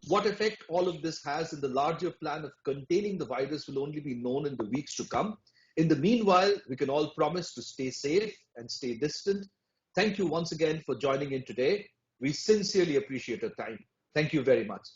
What effect all of this has in the larger plan of containing the virus will only be known in the weeks to come. In the meanwhile, we can all promise to stay safe and stay distant. Thank you once again for joining in today. We sincerely appreciate your time. Thank you very much.